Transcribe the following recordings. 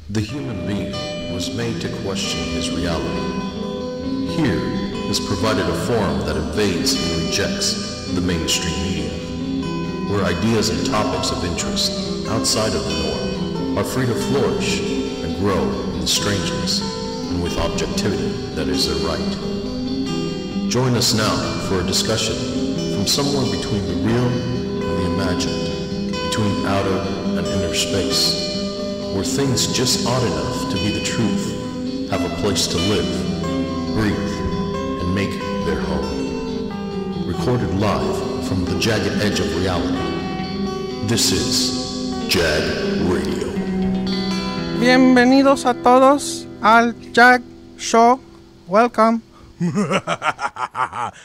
The human being was made to question his reality. Here is provided a forum that evades and rejects the mainstream media, where ideas and topics of interest outside of the norm are free to flourish and grow in the strangeness and with objectivity that is their right. Join us now for a discussion from somewhere between the real and the imagined, between outer and inner space, where things just odd enough to be the truth have a place to live, breathe, and make their home. Recorded live from the jagged edge of reality, this is JAG Radio. Bienvenidos a todos al JAG Show. Welcome.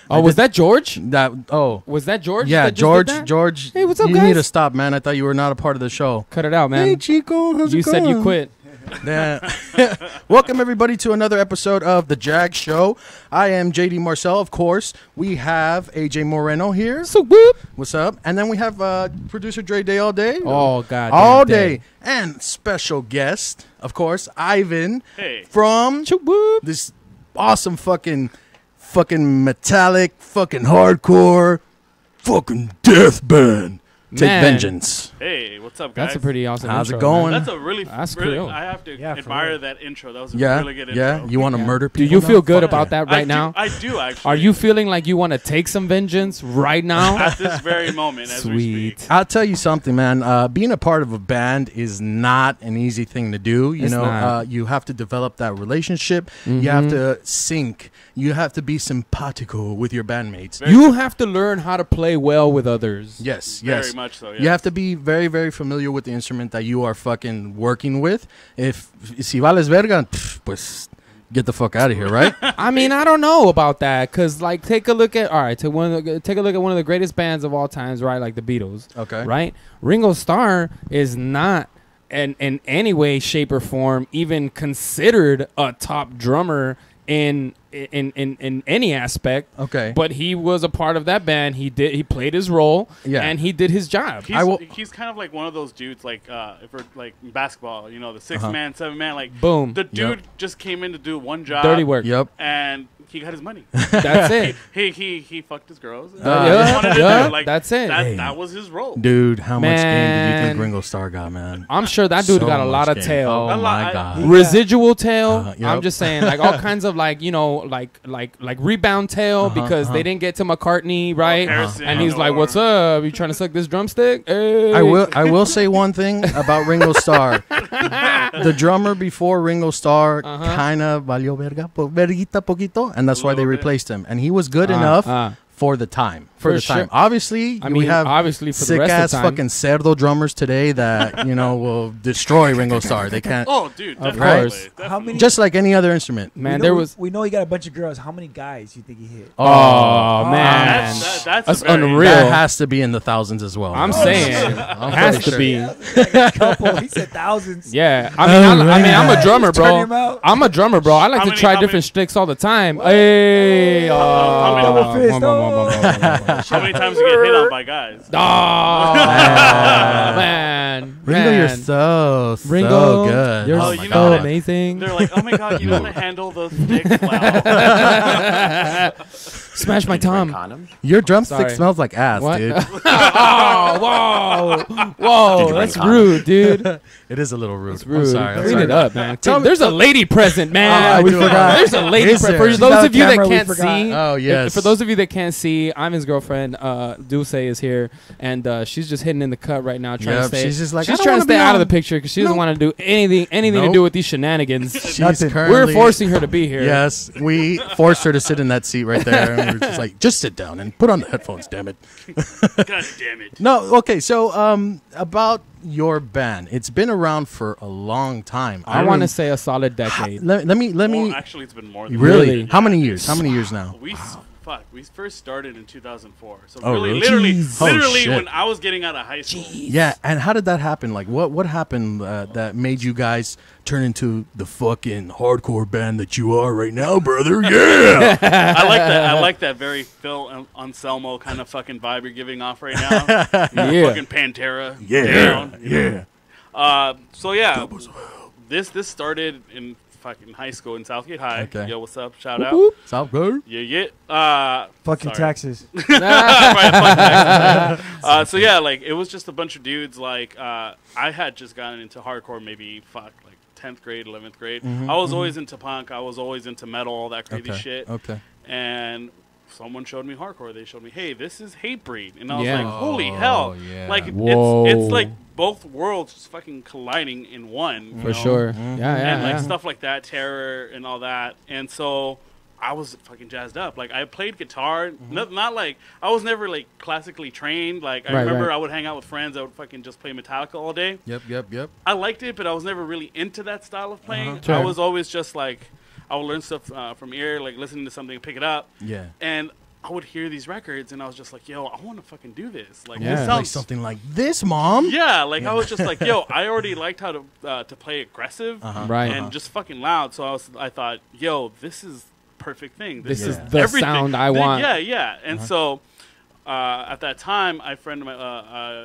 Was that George? Was that George? Yeah, that just George. did that? George. Hey, what's up, you guys? need to stop, man. I thought you were not a part of the show. Cut it out, man. Hey, Chico, how's you it said going? you quit. Yeah. Welcome everybody to another episode of the JAG Show. I am JD Marcel, of course. We have AJ Moreno here. So whoop. What's up? And then we have producer Dre Day all day. Oh God. All day. And special guest, of course, Ivan. Hey. From Whoop. this awesome fucking metallic, fucking hardcore, fucking death band. Take Man. vengeance. Hey, what's up, guys? That's a pretty awesome. How's intro, it going? man. That's a really. That's really cool. I have to Yeah, for admire real. that intro. That was a Yeah, really good intro. yeah. You want to murder Do people? you now? feel good Fuck about yeah. that right now? I do actually. Are you feeling like you want to take some vengeance right now? at this very moment as we Sweet. speak? I'll tell you something, man. Being a part of a band is not an easy thing to do. You It's know, not. you have to develop that relationship. You Mm-hmm. have to sync. You have to be simpatico with your bandmates. You have to learn how to play well with others. Yes, Very yes. much so. You have to be very, very familiar with the instrument that you are fucking working with. Si vales verga, pues get the fuck out of here, right? I mean, I don't know about that, cause like take a look at take a look at one of the greatest bands of all times, right? Like the Beatles. Okay. Right? Ringo Starr is not in any way, shape, or form even considered a top drummer in any aspect. Okay. But he was a part of that band. He played his role. Yeah. And he did his job. He's kind of like one of those dudes, like if we're like in basketball, you know, the 6-man, 7-man, like Boom. The dude just came in to do one job, Dirty work. Yep. and he got his money. That's it. he fucked his girls. Yeah, That's what he wanted to do. Like, that's it. That was his role. Dude, how much game did you think Man. Ringo Starr got, man? I'm sure that dude So got a lot much of game. tail. Oh, A lot. my God. Residual tail. Yep. I'm just saying, like all kinds of like, you know, like rebound tail because they didn't get to McCartney, right? Harrison And he's or- like, "What's up? You trying to suck this drumstick?" Hey. I will say one thing about Ringo Starr. The drummer before Ringo Starr kind of valió verguita poquito, and that's why they little bit. replaced him. And he was good enough for the time. For the sure. time. Obviously, I mean, we have obviously for the sick rest of ass the time. fucking cerdo drummers today that will destroy Ringo Starr. They can't. Oh, dude, Of definitely, course. definitely. How many? Just like any other instrument. Man, we there know, was. We know he got a bunch of girls. How many guys you think he hit? Oh man, That's that's a very- unreal. That has to be in the thousands as well. I'm saying, I'm has pretty to be. Yeah, like a couple. He said thousands. Yeah, I mean, I'm a drummer, Just turn him bro. out. I'm a drummer, bro. I like How to many- try how different many- sticks all the time. Hey, Double fist, How many times you get hit on by guys? Oh man, Ringo, man. you're so Ringo, good. You're Oh, oh you my so know God. amazing. They're like, oh my god, you know how to handle the stick well. Smash my tom. Your drumstick Sorry. smells like ass, What? dude. Oh, whoa, that's rude, dude. It is a little rude. It's rude. I'm sorry. I'm Clean sorry. it up, man. Tell me- There's a lady present, man. we forgot. There's a lady Is present. there? For She's those on of you that camera, we can't forgot. see, Oh, yes. For those of you that can't see, Ivan's girlfriend, Dulce, is here, and she's just hitting in the cut right now, trying Yep, to stay. she's just like, I she's don't trying to wanna be stay out of the on. picture because she doesn't Nope. want to do anything to Nope. do with these shenanigans. She's Nothing. currently, We're forcing her to be here. Yes, we forced her to sit in that seat right there. And we're just like, just sit down and put on the headphones, damn it. God damn it. No, okay. So, about your band, it's been around for a long time. I want to say a solid decade. Let me. Well, actually, it's been more than Really? Really? How many years? How many years now? We first started in 2004. So Oh, really, really? literally, Oh, literally shit. when I was getting out of high school. Yeah, and how did that happen? Like, what happened that made you guys turn into the fucking hardcore band that you are right now, brother? Yeah. I like that. I like that very Phil Anselmo kind of fucking vibe you're giving off right now. Yeah. Fucking Pantera. Yeah. Down, you know? Yeah. So yeah, this started in fucking high school in Southgate High. Okay. Yo, what's up? Shout out. Whoop. South good. Yeah. Fucking sorry. taxes. Right, fuck that. So yeah, like it was just a bunch of dudes. Like I had just gotten into hardcore maybe like 10th grade, 11th grade. I was always into punk. I was always into metal, all that crazy shit. Okay. And someone showed me hardcore. They showed me, hey, this is Hatebreed, and I was Yeah. like, holy hell! yeah. Like Whoa. it's like both worlds just fucking colliding in one. you For know? sure. Mm-hmm. Yeah, yeah, And like yeah. stuff like that, terror and all that. And so I was fucking jazzed up. Like I played guitar, not like I was never like classically trained. Like I Right, remember right. I would hang out with friends that would fucking just play Metallica all day. Yep. I liked it, but I was never really into that style of playing. Sure. I was always just like I would learn stuff from ear, like listening to something, pick it up, Yeah. and I would hear these records, and I was just like, yo, I want to fucking do this. Like Yeah. this Like sounds something like this, Mom. yeah, like I was just like, yo, I already liked how to play aggressive Right. and just fucking loud. So I thought, yo, this is perfect thing. This is Yeah. the sound I want. Yeah. And so at that time, I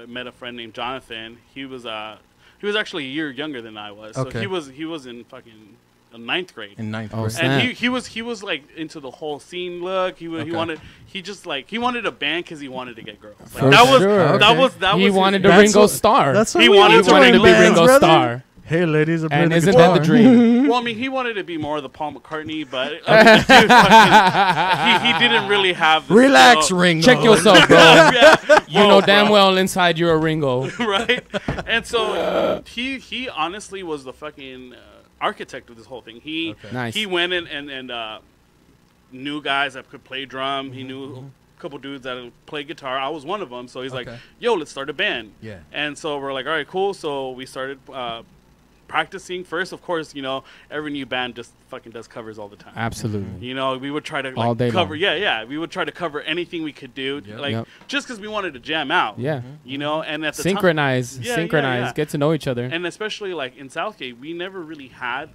met a friend named Jonathan. He was actually a year younger than I was. So Okay. he was in fucking ninth grade. In ninth Oh, grade. snap. And he was like into the whole scene look. He Okay. wanted a band because he wanted to get girls. Like, For that was sure. that Okay. was that He was wanted his, to Ringo Starr. That's He how we wanted to wanted to be bands, Ringo brother. Starr. Hey, ladies, I'm And playing isn't guitar. that the dream? Well, I mean, he wanted to be more of the Paul McCartney, but I mean, the dude fucking, he didn't really have the Relax, skill. Ringo. Check yourself, bro. Yeah. You Whoa, know damn bro. well inside you're a Ringo. Right? And so he honestly was the fucking architect of this whole thing. He Nice. he went in and knew guys that could play drum. He knew a couple dudes that play guitar. I was one of them. So he's like, Okay. yo, let's start a band. Yeah. And so we're like, all right, cool. So we started practicing. First, of course, every new band just fucking does covers all the time. Absolutely. We would try to All day cover. long. Yeah. We would try to cover anything we could do, Yep. just because we wanted to jam out. Yeah. And at the Synchronize. Yeah, Synchronize. yeah. Get to know each other. time, and especially like in Southgate, we never really had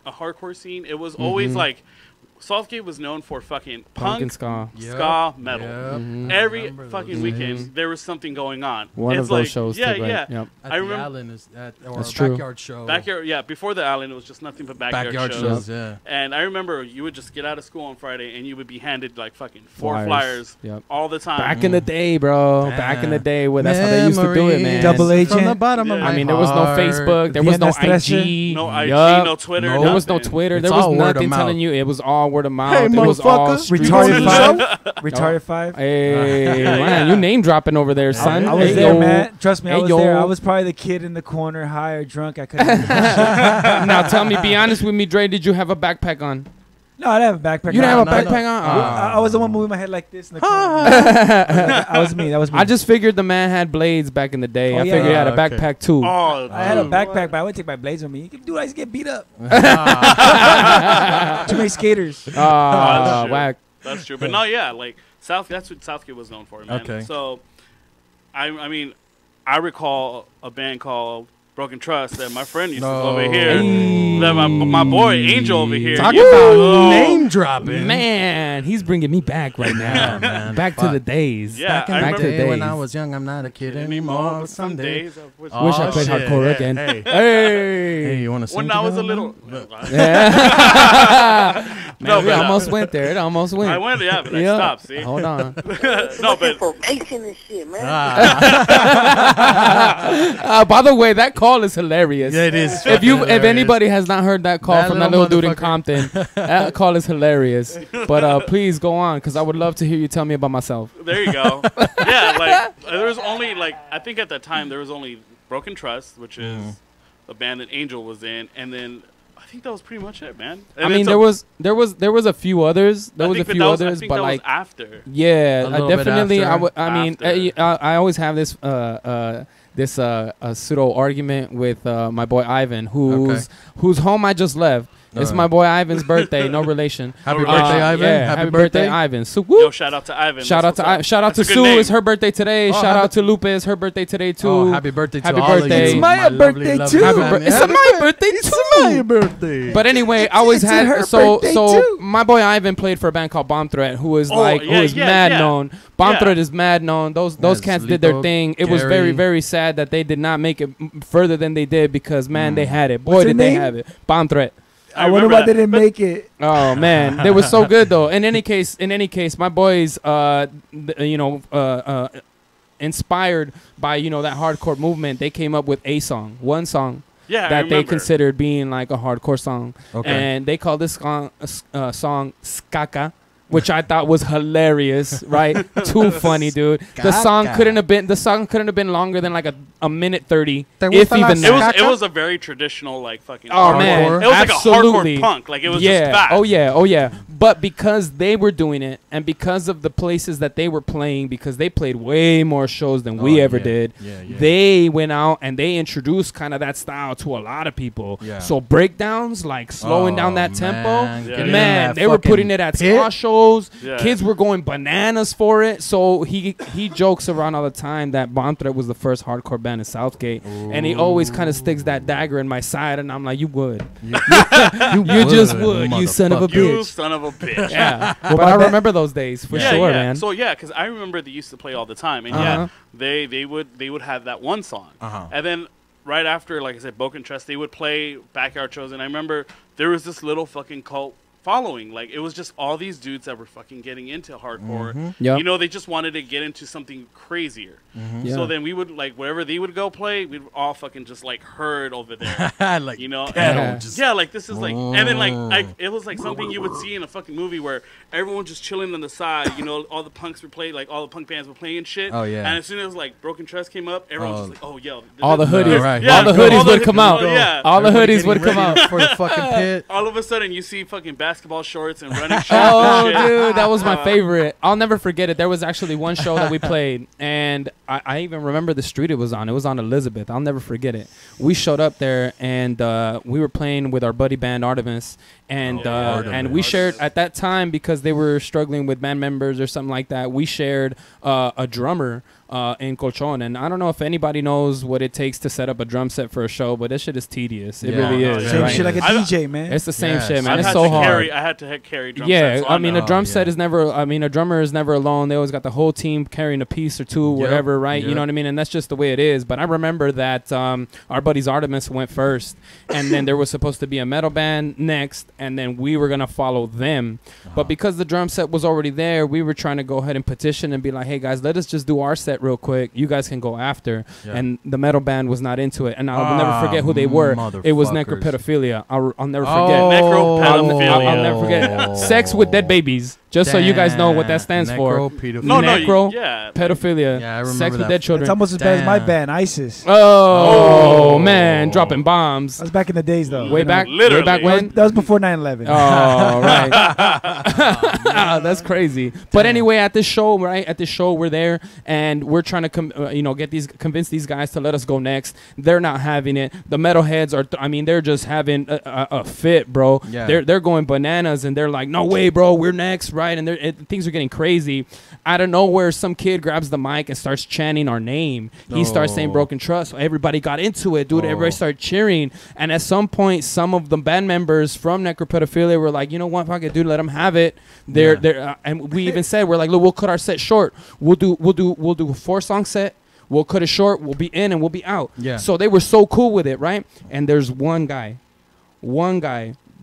a hardcore scene. It was always like Southgate was known for fucking Punk and punk, ska. ska, metal. Yep. Every Remember fucking those weekend, days. there was something going on. One It's of those like, shows. Yeah, too, right? yeah. Yep. At I the remember Allen or That's a true. backyard show. backyard. Yeah, before the Allen, it was just nothing but backyard, shows. Yeah. And I remember you would just get out of school on Friday, and you would be handed like fucking 4 Flyers. flyers Yep. all the time. Back in the day, bro. Back in the Yeah. day, where that's how they used to do it, man. Double Agent. From the bottom of Yeah. my I mean, there was no heart. Facebook. There was no IG. no IG, Yup. no Twitter. No. There was no nothing. Twitter. It's There was all word of nothing mouth. telling you. It was all word of mouth. Hey, it was all motherfucker. street Retarded code. 5. Retarded 5. Hey, Yeah, man, yeah. you name dropping over there, son. I was Hey, there, yo. man. Trust me, I Hey, was yo. there. I was probably the kid in the corner, high or drunk. I couldn't. Now tell me, be honest with me, Dre. Did you have a backpack on? No, I didn't have a backpack. You didn't have a no, backpack no. on. I was the one moving my head like this in the corner. That was me. That was me. I just figured the man had blades back in the day. Oh, I yeah. figured he had a Okay. backpack too. Oh, I had a dude. backpack, but I would take my blades with me. Dude, I used to get beat up. Ah. Too many skaters. Ah, true. whack. That's true. But no, yeah, like that's what Southgate was known for, man. Okay. So, I mean, I recall a band called Broken Trust that my friend used to No. over here. Hey. That my boy Angel over here. Talk he- about oh, name dropping. Man, he's bringing me back right now. Yeah, man. Back to Fuck. the days. Yeah, Back in I the Back to remember the day when days. I was young, I'm not a kid anymore. anymore. But some days, I wish Wish I played shit. hardcore Hey, again. Hey, Hey. you want to sing? when I was a together, little. man? Yeah. Man, No, we but, almost went there. It almost went. I went, yeah, but I Yeah. stopped. See, Hold on. no, but Probation and shit, man. By the way, that call is hilarious. Yeah, it is. If anybody has not heard that call That from that little little dude in motherfucker. Compton, that call is hilarious. But please go on, because I would love to hear you tell me about myself. there you go. Yeah, like there was only like I think at that time there was only Broken Trust, which is a band that Angel was in, and then I think that was pretty much it, man. And I mean, it's there was a few others. There I was a think few that was- I others, think but that like was after. yeah, A little bit definitely. after. I mean, I always have this pseudo argument with my boy Ivan, whose home I just left. It's my boy Ivan's birthday. No relation. Happy birthday, Ivan. Yeah, happy birthday, Ivan. So, Yo, shout out to Ivan. Shout out to That's a good Sue. name. It's her birthday today. Shout out to Lupe. It's her birthday today too. Oh, happy birthday to Happy all birthday. of you. It's my birthday lovely too. family. It's my birthday too. It's my birthday. But anyway, I always it's had her so birthday so too. my boy Ivan played for a band called Bomb Threat, who is Oh, yeah, who is mad yeah. known. Bomb Yeah. Threat is mad known. Those Yes, cats did their Lito, thing. It was very Gary. very sad that they did not make it further than they did because man, they had it. Boy, What's did their they name? have it. Bomb Threat. I wonder remember why that. they didn't But- make it. Oh man, they were so good though. In any case, my boys, inspired by that hardcore movement, they came up with one song Yeah, I that they remember. considered being like a hardcore song, Okay. and they called this song Skaka, which I thought was hilarious. Right, too funny, dude. The song Skaka. couldn't have been longer than like a minute 30, Te if gusta la even It was that. it was a very traditional like fucking. Oh hardcore. man, Hardcore. It was absolutely. like a hardcore punk. Like it was yeah. just fast. Oh yeah. But because they were doing it, and because of the places that they were playing, because they played way more shows than we ever did, Yeah. they went out and they introduced kind of that style to a lot of people. Yeah. So breakdowns, like slowing down that tempo, man, Yeah, get in man, that they were fucking putting it at pit. ska shows. Yeah. Kids were going bananas for it. So he jokes around all the time that Bomb Threat was the first hardcore band in Southgate, and he always kind of sticks that dagger in my side, and I'm like, you would, you just would, you son of a motherfucker. You bitch. son of a bitch. Yeah, Well, but I I bet- remember those days for yeah, sure, yeah. man. So yeah, because I remember they used to play all the time, and Uh-huh. yeah, they would have that one song, Uh-huh. and then right after, like I said, Broken Trust, they would play backyard shows, and I remember there was this little fucking cult following. Like it was just all these dudes that were fucking getting into hardcore. Yep. You know, they just wanted to get into something crazier. Yeah. So then we would like wherever they would go play, we'd all fucking just like herd over there. like You know, cattle, Yeah. just yeah, like this is like, and then like it was like something you would see in a fucking movie where everyone just chilling on the side. You know, all the punks were playing, like all the punk bands were playing and shit. Oh, yeah. And as soon as like Broken Trust came up, everyone was just like, oh yo, All the hoodies, right. Yeah, all the hoodies all the would come out. Yeah. All the Everybody hoodies would getting come ready out. for the fucking pit. All of a sudden, you see fucking basketball shorts and running shorts. Oh, and shit. dude, that was my favorite. I'll never forget it. There was actually one show that we played, and I even remember the street it was on. It was on Elizabeth. I'll never forget it. We showed up there, and we were playing with our buddy band Artemis, and and we shared at that time because they were struggling with band members or something like that. We shared a drummer in Colchon, and I don't know if anybody knows what it takes to set up a drum set for a show, but this shit is tedious. It Yeah. really Oh, is. yeah. Same right? shit like a I- DJ, man. It's the same Yes. shit, man. I've It's had so to hard. carry. I had to carry drum Yeah, sets. I mean, a know. drum Oh, set yeah. is never. I mean, a drummer is never alone. They always got the whole team carrying a piece or two, Yep, whatever, right? You yep. know what I mean? And that's just the way it is. But I remember that our buddies Artemis went first, and then there was supposed to be a metal band next, and then we were gonna follow them. But because the drum set was already there, we were trying to go ahead and petition and be like, "Hey guys, let us just do our set real quick. You guys can go after." Yeah. And the metal band was not into it, and I'll never forget who they were. It was motherfuckers. Necropedophilia. I'll never forget. Necropedophilia. I'll never forget. Sex with dead babies. Just so you guys know what that stands for. No, no, Necro, yeah. pedophilia, Yeah, I remember sex with that. dead children. It's almost as bad as my Damn. band, ISIS. Oh, man, dropping bombs. That was back in the days, though. Way You know. back, Literally. way back when. That was before 9/11. Oh, right. That's crazy. But anyway, at this show, right? At this show, we're there and we're trying to, convince these guys to let us go next. They're not having it. The metalheads are. They're just having a fit, bro. Yeah. They're going bananas and they're like, no way, bro. We're next, right? And things are getting crazy. Out of nowhere, some kid grabs the mic and starts chanting our name. He starts saying "Broken Trust." So everybody got into it, dude. Everybody started cheering. And at some point, some of the band members from Necropedophilia were like, "You know what, fuck it, dude. Let them have it." And we even said, "We're like, look, we'll cut our set short. We'll do a 4-song set. We'll cut it short. We'll be in and we'll be out." Yeah. So they were so cool with it, right? And there's one guy,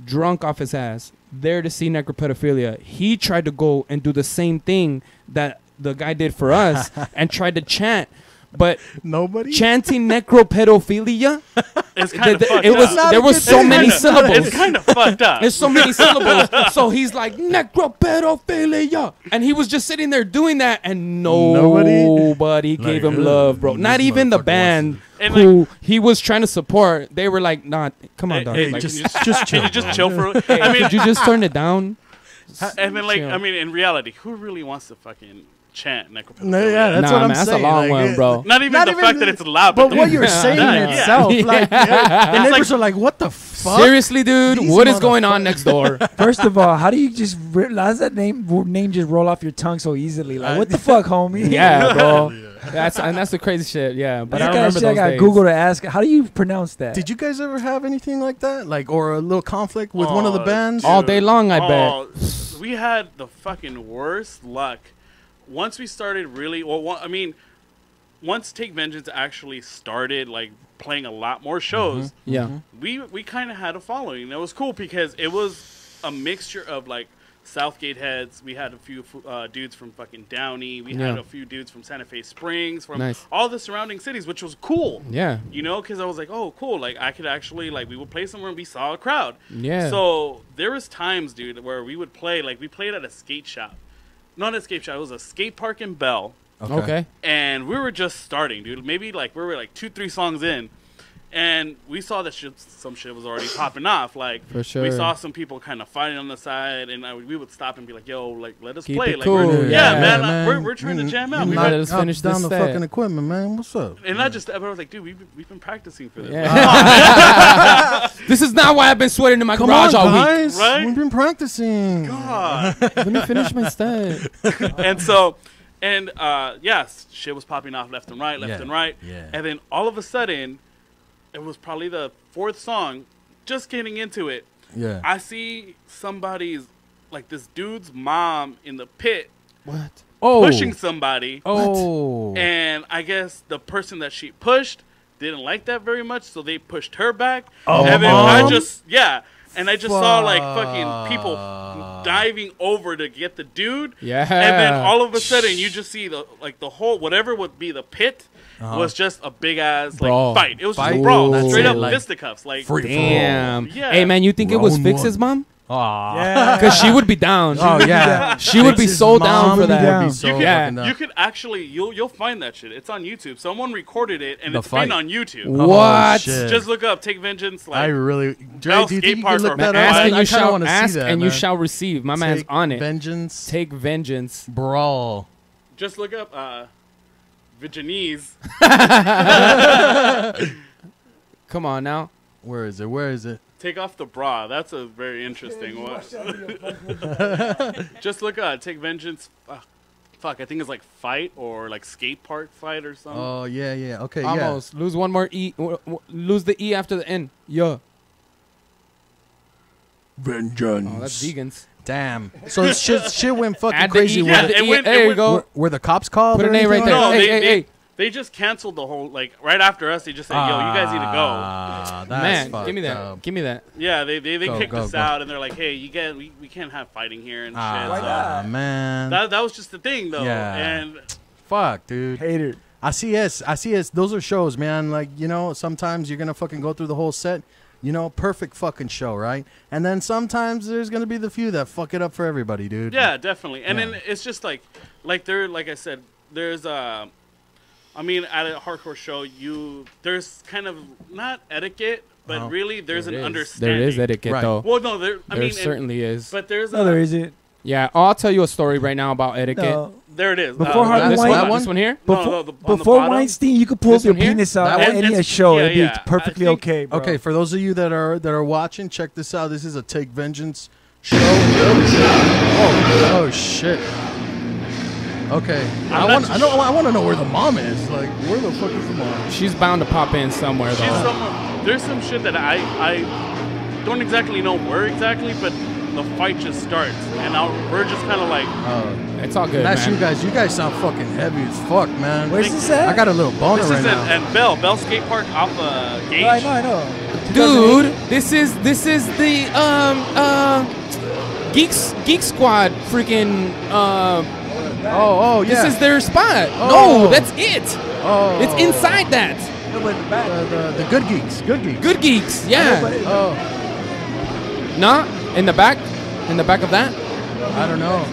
drunk off his ass, there to see Necropedophilia. He tried to go and do the same thing that the guy did for us and tried to chant. But Nobody. chanting Necropedophilia, It's kind of fucked it was up. there was so many syllables. It's kind of fucked up. There's so many syllables. So he's like, Necropedophilia. And he was just sitting there doing that, and nobody gave him love, bro. Not this even the motherfucker band And who he was trying to support. They were like, nah, come on, dog. Hey, Like, just just can you chill, just chill for? I mean, could you just turn it down? and then like Chill. I mean, in reality, who really wants to fucking chant necrophilia. No, yeah, that's Nah, what I'm man, that's saying. a long like, one, bro. Not even the fact that it's loud, But the- what you're saying Yeah. itself, like, the neighbors are like, "What the fuck?" Seriously, dude, These what is going on next door? First of all, how do you just how's that name just roll off your tongue so easily? Like, what the fuck, homie? Yeah, bro. That's the crazy shit. Yeah, but I That's remember shit I those got days. Google to ask. How do you pronounce that? Did you guys ever have anything like that, like, or a little conflict with one of the Oh, bands? All day long, I Oh, bet. we had the fucking worst luck. Once we started really, once Take Vengeance actually started like playing a lot more shows, Yeah. we kind of had a following. And it was cool because it was a mixture of like Southgate heads. We had a few dudes from fucking Downey. We had Yeah. a few dudes from Santa Fe Springs, from Nice. all the surrounding cities, which was cool. Yeah. You know, because I was like, oh, cool. Like, I could actually, like, we would play somewhere and we saw a crowd. Yeah. So there was times, dude, where we would play, like, we played at a skate shop. Not a skate shop. It was a skate park in Bell. Okay. And we were just starting, dude. Maybe, like, we were, like, 2-3 songs in. And we saw that some shit was already popping off. Like, For sure. we saw some people kind of fighting on the side, and we would stop and be like, "Yo, like, let us Keep play." it like, cool. we're, Yeah, man, we're trying to jam out. You We might were- as finish down this the set. fucking equipment, man. What's up? and not just that, but I was like, "Dude, we've been practicing for this." Yeah. This is not why I've been sweating in my Come garage on, all week. guys. Right? We've been practicing. God. Let me finish my set. And so, shit was popping off left and right, left and right. Yeah. And then all of a sudden, it was probably the 4th song, just getting into it. Yeah. I see somebody's, like, this dude's mom in the pit What? pushing somebody. Oh. And I guess the person that she pushed didn't like that very much, so they pushed her back. Oh, and then mom? I just saw like fucking people diving over to get the dude. Yeah. And then all of a sudden you just see the whole whatever would be the pit was just a big ass Brawl. like fight. It was Fight? just brawl, That's straight it, up like, fisticuffs. Like free for all. Damn. Yeah. Hey, man, you think it was Round Fix's one. mom? Aw. Yeah. Because she would be down. Oh yeah. She would be Fix's so down mom for would that. down. be so You Yeah. fucking down. you could actually you'll find that shit. It's on YouTube. Someone recorded it and The it's fight. been on YouTube. What? Oh, shit. Just look up Take Vengeance. I Like really. Dre, Bell do you skate think you park can look or that Ask up? and I you kind of shall want to see ask that. and you man. shall receive. My man's Take on it. Vengeance. Take vengeance. Brawl. just look up Vigenese. Come on now. Where is it? Where is it? Take off the bra. That's a very interesting one. Just look up Take Vengeance. Fuck, I think it's like fight or like skate park fight or something. Oh yeah, yeah. Okay, Almost. Lose one more E. Lose the E after the N. Yeah. yeah. Vengeance. Oh, that's vegans. Damn. So shit went fucking Add the crazy. E. with Yeah, Add it. the it E. went- There it you went- go. Were the cops called? Put or an A anything right like there. that? No, Hey. they just canceled the whole like right after us. They just said, "Yo, you guys need to go." Ah, that's Man, give me that. fucked up. Give me that. Yeah, they Go, kicked go, us go. out, and they're like, "Hey, we can't have fighting here and shit." Why So not? Man. that was just the thing, though. Yeah. And Fuck, dude. Hater. I see us. Those are shows, man. Like, you know, sometimes you're gonna fucking go through the whole set. You know, perfect fucking show, right? And then sometimes there's gonna be the few that fuck it up for everybody, dude. yeah, definitely. And Yeah. then it's just like I said, there's I mean, at a hardcore show, there's kind of not etiquette, but really there's an understanding. There is etiquette, Right. though. Well, no, There and- certainly is. But there's No, there isn't. Yeah, I'll tell you a story right now about etiquette. No. there it is. Before Harvey This Weinstein- one, this one here? No, Before, no, on the before bottom. Weinstein, you could pull This your one here? penis out That at one? any It's- show. yeah, It'd yeah. be perfectly I think- okay, bro. Okay, for those of you that are watching, check this out. This is a Take Vengeance show. Oh shit. Okay. I want to know where the mom is. Like, where the fuck is the mom? She's bound to pop in somewhere, though. There's some shit that I don't exactly know where exactly, but the fight just starts, and we're just kind of like, It's all good, That's man. you guys. You guys sound fucking heavy as fuck, man. Where's this at? I got a little boner this right is now. at Bell Skate Park off Gage. No, I know. Dude, this is the Geek Squad freaking Oh yeah. This is their spot. Oh. No, that's it. Oh. It's inside that. No, but in the back. the good geeks. Good geeks. Good Geeks. Yeah. Oh, Nah, in the back of that. I don't know.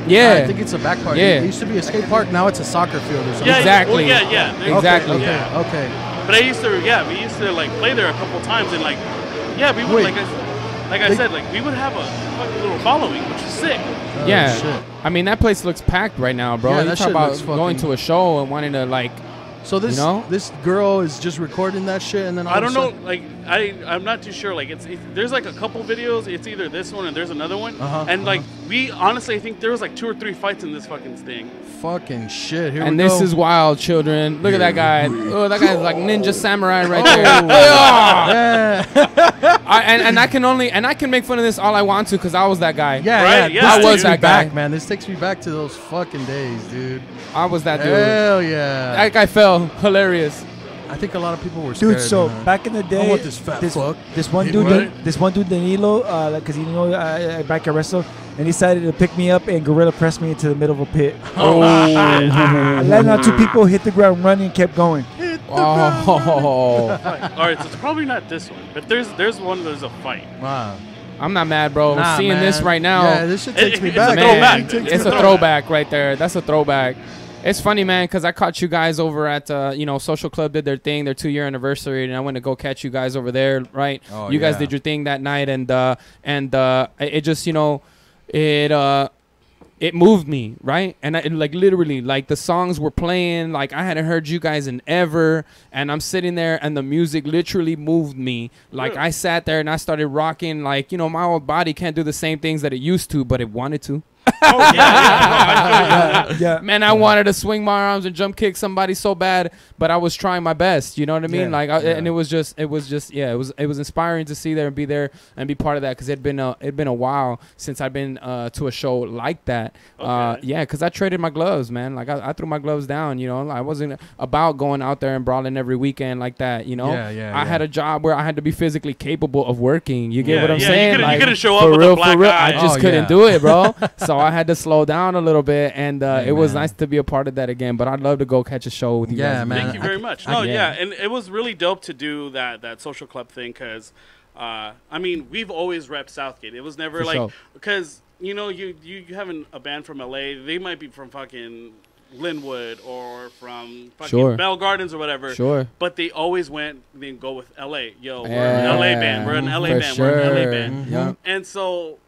Yeah. I think it's a back park. Yeah. It used to be a skate park. Now it's a soccer field or something. Yeah, Exactly. Well, yeah. Okay, Exactly. Okay. Yeah. Okay. But we used to like play there a couple times, and like, yeah, we would Wait. like I said, like we would have a fucking little following, which is sick. Oh, Yeah. shit. I mean, that place looks packed right now, bro. Yeah, You that talk shit about looks going fucking- to a show and wanting to like. So this You know? this girl is just recording that shit, and then all I of a don't know. sudden- Like I'm not too sure. Like it's there's like a couple videos. It's either this one and there's another one. Uh-huh, Like we honestly, I think there was like 2 or 3 fights in this fucking thing. Fucking shit. Here And we this go. is wild, children. Look at that guy. Oh, that guy's like Ninja Samurai right there. Yeah, and I can make fun of this all I want to because I was that guy. yeah, Right, yeah. yeah, This dude. takes me that guy. back, man. This takes me back to those fucking days, dude. I was that dude. Hell yeah. That guy fell. Hilarious. I think a lot of people were scared. Dude, so man. back in the day, I want this fat fuck. this one Hey, dude, what? this one dude Danilo, because you know I back at wrestle, and he decided to pick me up and gorilla press me into the middle of a pit. I landed on 2 people, hit the ground running, and kept going. Oh, All right, so it's probably not this one, but there's one. There's a fight. Wow. I'm not mad, bro. Nah, Seeing this man. right now, Yeah, this shit takes me It's a back. throwback. It takes it's me a back. throwback right there. That's a throwback. It's funny, man, because I caught you guys over at, Social Club did their thing, their 2-year anniversary, and I went to go catch you guys over there, right? Oh, You guys yeah. did your thing that night, and it just, it moved me, right? And like literally, like the songs were playing, like I hadn't heard you guys in ever, and I'm sitting there, and the music literally moved me. Like Really? I sat there and I started rocking, like my old body can't do the same things that it used to, but it wanted to. Oh yeah, yeah. Yeah, Man, I wanted to swing my arms and jump kick somebody so bad, but I was trying my best. You know what I mean? Yeah, And it was inspiring to see there and be there and be part of that because it'd been a while since I've been to a show like that. Okay. Because I traded my gloves, man. Like I threw my gloves down. I wasn't about going out there and brawling every weekend like that. Yeah, I had a job where I had to be physically capable of working. You get Yeah, what I'm yeah, saying? you couldn't show up for with a real, black for real. eye. I just Oh, couldn't yeah. do it, bro. So I had to slow down a little bit, and Hey, it was man. nice to be a part of that again. But I'd love to go catch a show with you Yeah, guys. man. Thank you very much. I- No, yeah. yeah, and it was really dope to do that social club thing because, we've always repped Southgate. It was never For like sure. because you having a band from LA, they might be from fucking Linwood or from fucking Sure. Bell Gardens or whatever. Sure. But they always go with LA. Yo, we're Yeah. an LA band. We're an LA For band. We're an LA sure. band. Yeah. And so,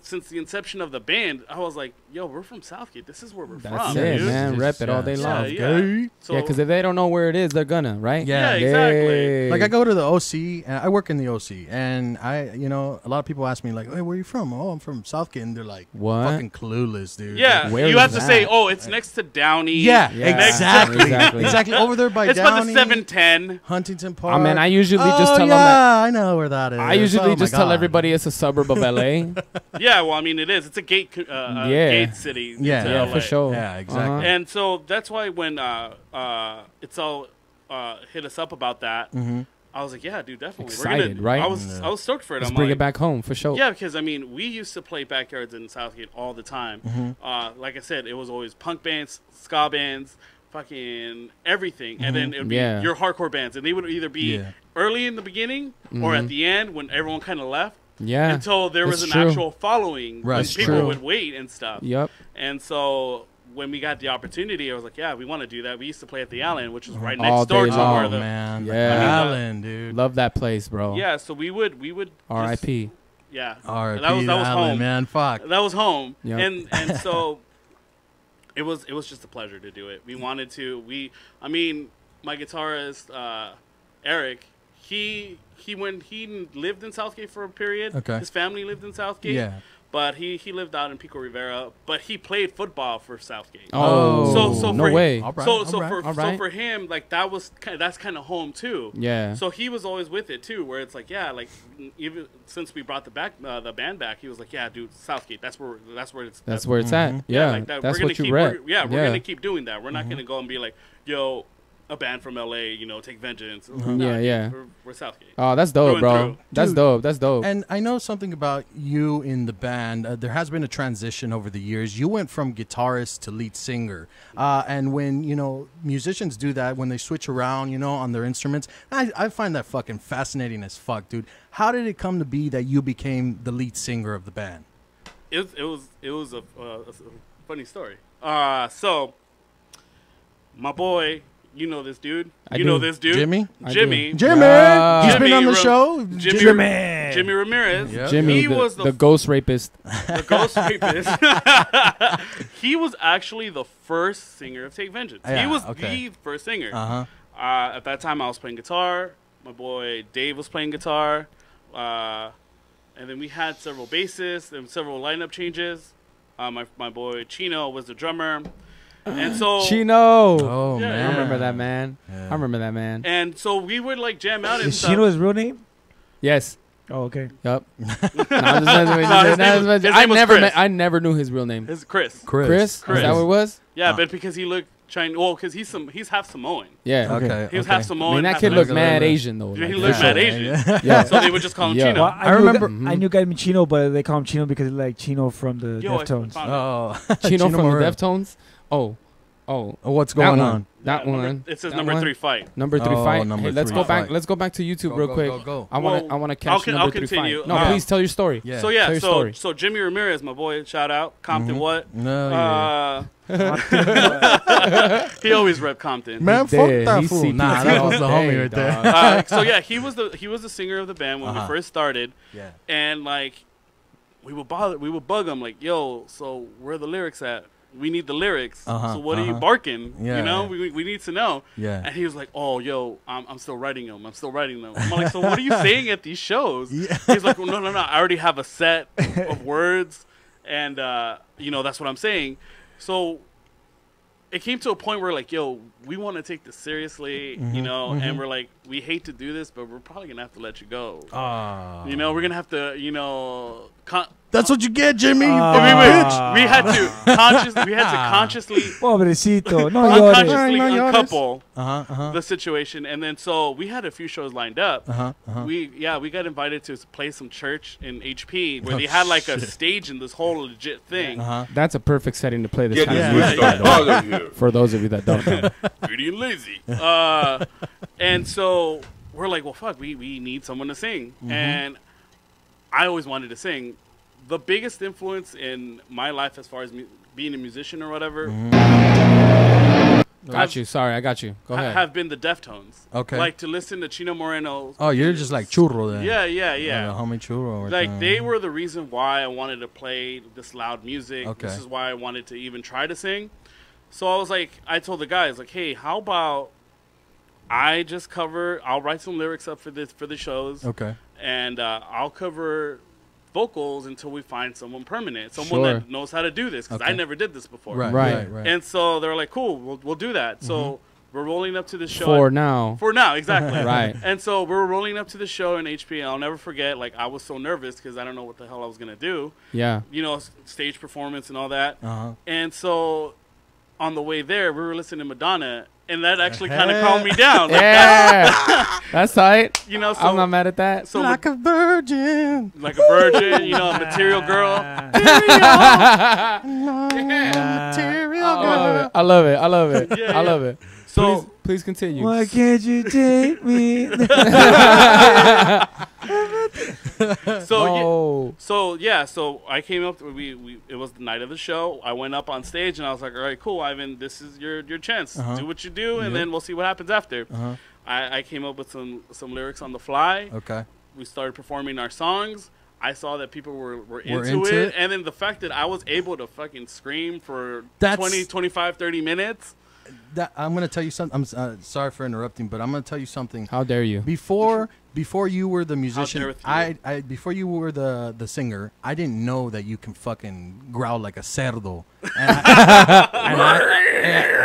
since the inception of the band, I was like, yo, we're from Southgate. This is where we're That's from, it, dude. man. Rep it all day Yeah, long. yeah. So, Yeah, because if they don't know where it is, they're gonna, right? Yeah. Yeah, exactly. Like I go to the OC, and I work in the OC, and a lot of people ask me like, "Hey, where are you from?" "Oh, I'm from Southgate," and they're like, What? "Fucking clueless, dude." yeah, Where you is have to say, that? oh, it's next to Downey. yeah, Yeah, exactly, exactly. exactly. Over there by It's by the Downey, 710. Huntington Park. I mean, I usually oh, just tell yeah, them that. I know where that is. I usually Oh, just my tell God. everybody it's a suburb of LA. Yeah, well, I mean, it is. It's a gate gate city. Yeah, to yeah, LA. for sure. Yeah, exactly. Uh-huh. And so that's why when it's all hit us up about that, I was like, yeah, dude, definitely. Excited, right? I was stoked for it. Let's I'm bring like, it back home for sure. Yeah, because we used to play backyards in Southgate all the time. Like I said, it was always punk bands, ska bands, fucking everything, and then it would be Yeah. your hardcore bands, and they would either be Yeah. early in the beginning or at the end when everyone kind of left. Yeah. Until there was That's an true. actual following, Right. when That's people true. would wait and stuff. Yep. And so when we got the opportunity, I was like, yeah, we want to do that. We used to play at the Allen, which was right All next door day to long. where Oh the man, Yeah. Allen, dude. Love that place, bro. yeah. So we would just- R.I.p. Yeah, R.I.P. that was Allen, home. man. Fuck. That was home, Yep. and so it was just a pleasure to do it. We wanted to. My guitarist Eric, he lived in Southgate for a period. Okay. His family lived in Southgate. Yeah. But he lived out in Pico Rivera. But he played football for Southgate. Oh, So no for- way. All right, so all so right. for all so right. for him, like that's kind of home too. Yeah. So he was always with it too, where it's like, yeah, like even since we brought the band back, he was like, yeah, dude, Southgate, that's where it's That's where it's at. Yeah. like that. That's we're gonna what you keep, rep. we're gonna keep doing that. We're not gonna go and be like, yo, a band from LA, take vengeance. No, Yeah, dude, yeah. We're Southgate. Oh, that's Through dope, and bro. through. That's Dude. dope. That's dope. And I know something about you in the band. There has been a transition over the years. You went from guitarist to lead singer. And when, musicians do that, when they switch around, on their instruments, I find that fucking fascinating as fuck, dude. How did it come to be that you became the lead singer of the band? It was a funny story. So my boy, you know this dude. I You do. know this dude. Jimmy? I Jimmy. do. Jimmy! He's been on the show. Jimmy Ramirez. Yeah. Jimmy, He was the ghost rapist. the ghost rapist. He was actually the first singer of Take Vengeance. He Yeah, was okay. the first singer. Uh-huh. At that time, I was playing guitar. My boy Dave was playing guitar. And then we had several bassists and several lineup changes. My boy Chino was the drummer. And so Chino. Oh, Yeah, man. I remember that man. Yeah. I remember that man. And so we would like jam out and Is stuff. Chino his real name? Yes. Oh, okay. Yep. No, I'm just messing with you. No, his name was- his name was Chris. I never knew his real name. It's Chris. Chris? Chris. Is that what it was? Yeah, but because he looked Chinese. Well, because he's half Samoan. Yeah. Okay. He was okay. half I Samoan. mean, that half kid looked American. mad Asian though. He like, looked for mad sure. Asian. Yeah. So they would just call him Yeah. Chino. Well, I remember- I knew a guy named Chino, but they call him Chino because he like Chino from the Yo, I Deftones. found it. Oh. Chino from the Moreno. Deftones. Oh, What's that going one. on? That one. It says That number one. 3 fight. Number 3 Oh, fight. number Hey, let's three go back. fight. Let's go back to YouTube Go, real go, quick. go, go. I want Well, to catch I'll number 3 continue. fight. No, Uh, please tell your story. Yeah. So yeah, Tell your story. so Jimmy Ramirez, my boy, shout out Compton. Mhm. What? No, yeah. He always rep Compton. Man, He fuck did. that He fool. CPT Nah, that all was the day, homie right there. dog. So yeah, he was the singer of the band when we Uh-huh. first started, Yeah. and like we would bug him like, yo, so where are the lyrics at? We need the lyrics. Uh-huh, So what are you uh-huh. barking? Yeah, You know, yeah. we need to know. Yeah. And he was like, oh, yo, I'm still writing them. I'm still writing them. I'm like, so what are you saying at these shows? Yeah. He's like, well, no. I already have a set of words, and that's what I'm saying. So it came to a point where like, yo, we want to take this seriously, and we're like, we hate to do this, but we're probably gonna have to let you go. Ah. We're gonna have to, That's what you get, Jimmy. You Ah. fucking Wait, bitch. we had to consciously, Pobrecito. No llores. unconsciously No llores. uncouple Uh-huh. the situation, and then so we had a few shows lined up. Uh-huh. We got invited to play some church in HP where Oh, they had like a shit. stage in this whole legit thing. Uh-huh. That's a perfect setting to play this Get kind this of weed music. started all of you. For those of you that don't know. Pretty and lazy. And so we're like, well, fuck, we need someone to sing. And I always wanted to sing. The biggest influence in my life as far as being a musician or whatever Got you. Sorry, I got you. Go ahead. have been the Deftones. Okay. Like to listen to Chino Moreno. Oh, you're just like churro then. Yeah. Yeah, homie churro. Right Like there. they were the reason why I wanted to play this loud music. Okay. This is why I wanted to even try to sing. So I was like, I told the guys like, hey, how about I'll write some lyrics up for the shows, Okay. and I'll cover vocals until we find someone permanent, someone Sure. that knows how to do this, because I Okay. never did this before. Right. And so they're like, cool, we'll do that. So we're rolling up to the show. For now. For now, exactly. Right. And so we're rolling up to the show in HP, and I'll never forget, like, I was so nervous because I don't know what the hell I was going to do. Yeah. Stage performance and all that. Uh-huh. And so on the way there, we were listening to Madonna, and that actually kind of Hey. calmed me down. Like, Yeah. That's tight. so I'm not mad at that. so Like a virgin. like a virgin, a material girl. Material I love it. I love it. Yeah, I love it. So Please continue. Why can't you take me? So I came up. It was the night of the show. I went up on stage and I was like, "All right, cool, Ivan. This is your chance. Uh-huh. Do what you do, and Yep. then we'll see what happens after." Uh-huh. I came up with some lyrics on the fly. Okay. We started performing our songs. I saw that people were into into it. it. And then the fact that I was able to fucking scream for That's- 20, 25, 30 minutes. I'm gonna tell you something. I'm sorry for interrupting, but I'm gonna tell you something. How dare you? Before you were the musician, dare you. I before you were the singer, I didn't know that you can fucking growl like a cerdo.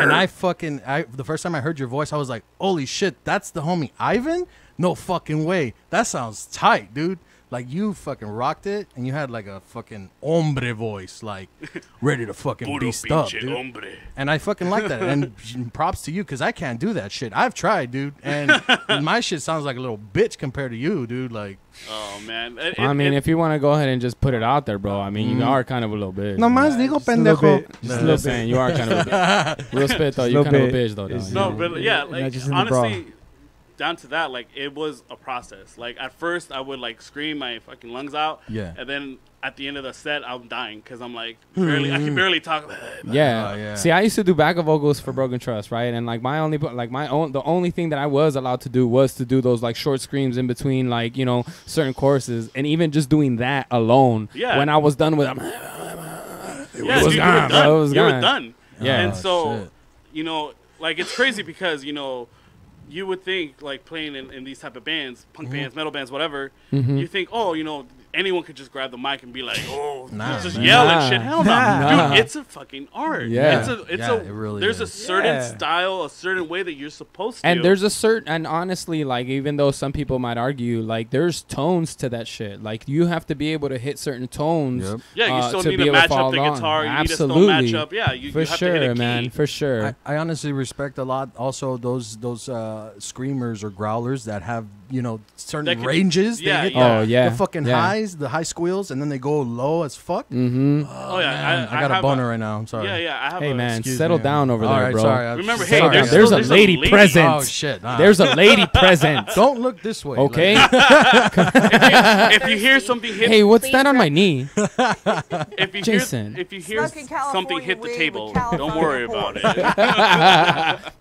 And the first time I heard your voice, I was like, holy shit, that's the homie Ivan? No fucking way. That sounds tight, dude. Like, you fucking rocked it, and you had like a fucking hombre voice, like ready to fucking Puro beast up, pinche dude. hombre. And I fucking like that. And props to you, because I can't do that shit. I've tried, dude. And my shit sounds like a little bitch compared to you, dude. Like, Oh, man. If you want to go ahead and just put it out there, bro. I mean, you are kind of a little bitch. nomás digo Just a little pendejo. bit. Just a little saying, you are kind of a bitch. Real spit, though. Just a You're little kind of a bit. bitch, though. It's- dog. No, but yeah, Not like just in the bra. honestly, down to that, like it was a process. Like at first, I would like scream my fucking lungs out, Yeah. and then at the end of the set, I'm dying because I'm like barely, I can barely talk. Yeah. yeah. See, I used to do backup vocals for Broken Trust, right? And like the only thing that I was allowed to do was to do those like short screams in between, like, you know, certain courses, and even just doing that alone. Yeah. When I was done with them, Yeah, it was dude, gone, bro. It was you were gone. done. Yeah. And so, shit. you know, like it's crazy because, you know, you would think like playing in these type of bands, punk bands, metal bands, whatever, you think, oh, you know, anyone could just grab the mic and be like, oh, Nah, just man. yell Nah. and shit. Hell no. Nah. Dude, it's a fucking art. Yeah. It really there's a is. certain style, a certain way that you're supposed to. And there's a certain, and honestly, like, even though some people might argue, like, there's tones to that shit. Like, you have to be able to hit certain tones. Yep. Yeah, you still to need be to able to match up follow the along. guitar. You Absolutely. need to still match up. Yeah, you For have to hit a sure, key. man. For sure. I honestly respect a lot also those screamers or growlers that have, you know, certain That can- ranges. yeah, they hit yeah. Oh, yeah. the fucking Yeah. highs, the high squeals, and then they go low as fuck. Mm-hmm. Oh, yeah. Man, I got have a boner right now. I'm sorry. Yeah, yeah. I have Hey, a, man, excuse settle me. down over All there, right, bro. sorry. Remember, Settle hey, down. there's There's still- a there's lady lady. present. Oh shit! There's a lady present. Don't look this way. Okay. If you hear something hit, Hey, what's that on my knee? if you Jason. hear, if you hear Smoke in something California hit the weed table, with don't California worry pork. about it.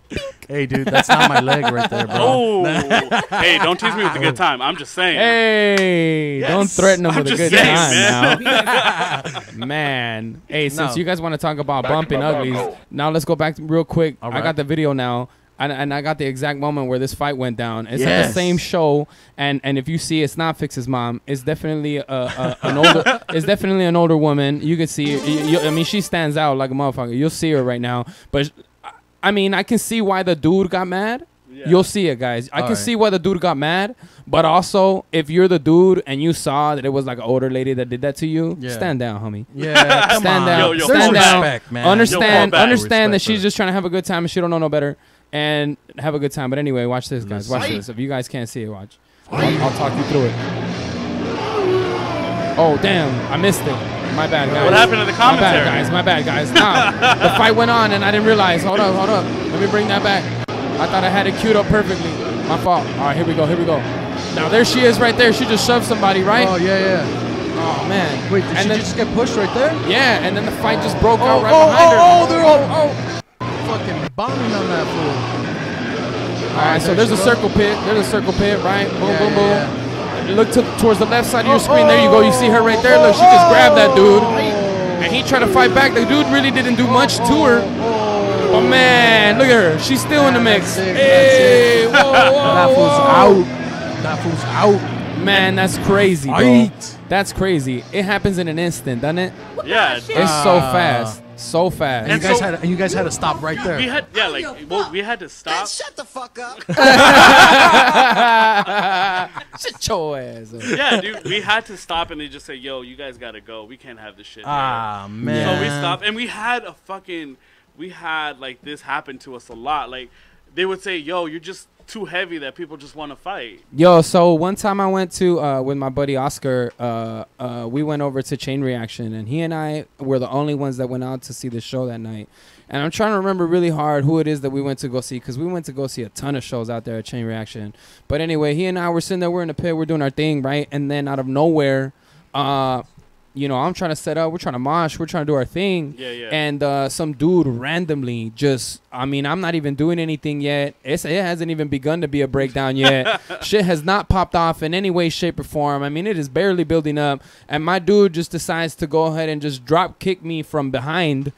Hey, dude, that's not my leg right there, bro. Oh, hey, don't tease me with a good time. I'm just saying. Hey, Yes. don't threaten them I'm with a just good saying, time man. now. Man. Hey, since No. you guys want to talk about bumping uglies, now let's go back real quick. All I right. got the video now. And I got the exact moment where this fight went down. It's at the Yes. same show, and if you see, it's not Fix's mom. It's definitely an older. It's definitely an older woman. You can see. I mean, she stands out like a motherfucker. You'll see her right now. But I mean, I can see why the dude got mad. Yeah. You'll see it, guys. I All can right. see why the dude got mad. But also, if you're the dude and you saw that it was like an older lady that did that to you, Yeah. stand down, homie. Yeah, come Stand on. down. Yo, There's stand down. respect, man. Understand, Yo, fall back. understand that Respect she's her. just trying to have a good time and she don't know no better, and have a good time. But anyway, watch this, guys. Watch Fight. this. If you guys can't see it, watch. I'll talk you through it. Oh damn, I missed it. My bad, guys. What happened to the commentary? My bad, guys. Nah, the fight went on and I didn't realize. Hold up. Let me bring that back. I thought I had it queued up perfectly. My fault. All right, here we go. Now there she is right there. She just shoved somebody, right? Oh yeah. Oh man. Wait, did and she then, just get pushed right there? yeah, and then the fight just broke out right behind her. They're all fucking bombing on that fool. All right, so there's a circle pit. Right? Boom, boom, boom. Look towards the left side of your screen. There you go. You see her right there. Look, she just grabbed that dude. And he tried to fight back. The dude really didn't do much to her. But man, look at her. She's still in the mix. That's it, Hey, whoa, whoa, That fool's whoa. out. That fool's out. Man, that's crazy, bro. Fight. That's crazy. It happens in an instant, doesn't it? Yeah. It's so fast. So fast. And And you guys had to stop right there. We had we had to stop. Shut the fuck up. Shut your ass up. Yeah, dude, we had to stop and they just say, "Yo, you guys gotta go. We can't have this shit." here." Man. So we stopped and we had like this happen to us a lot. Like they would say, "Yo, you're just too heavy that people just want to fight." Yo, so one time I went to with my buddy Oscar. We went over to Chain Reaction, and he and I were the only ones that went out to see the show that night. And I'm trying to remember really hard who it is that we went to go see, because we went to go see a ton of shows out there at Chain Reaction. But anyway, he and I were sitting there, we're in the pit, we're doing our thing, right? And then out of nowhere, you know, I'm trying to set up, we're trying to mosh, we're trying to do our thing. Yeah, yeah. And some dude randomly just, I mean, I'm not even doing anything yet. It hasn't even begun to be a breakdown yet. Shit has not popped off in any way, shape, or form. I mean, it is barely building up. And my dude just decides to go ahead and just drop kick me from behind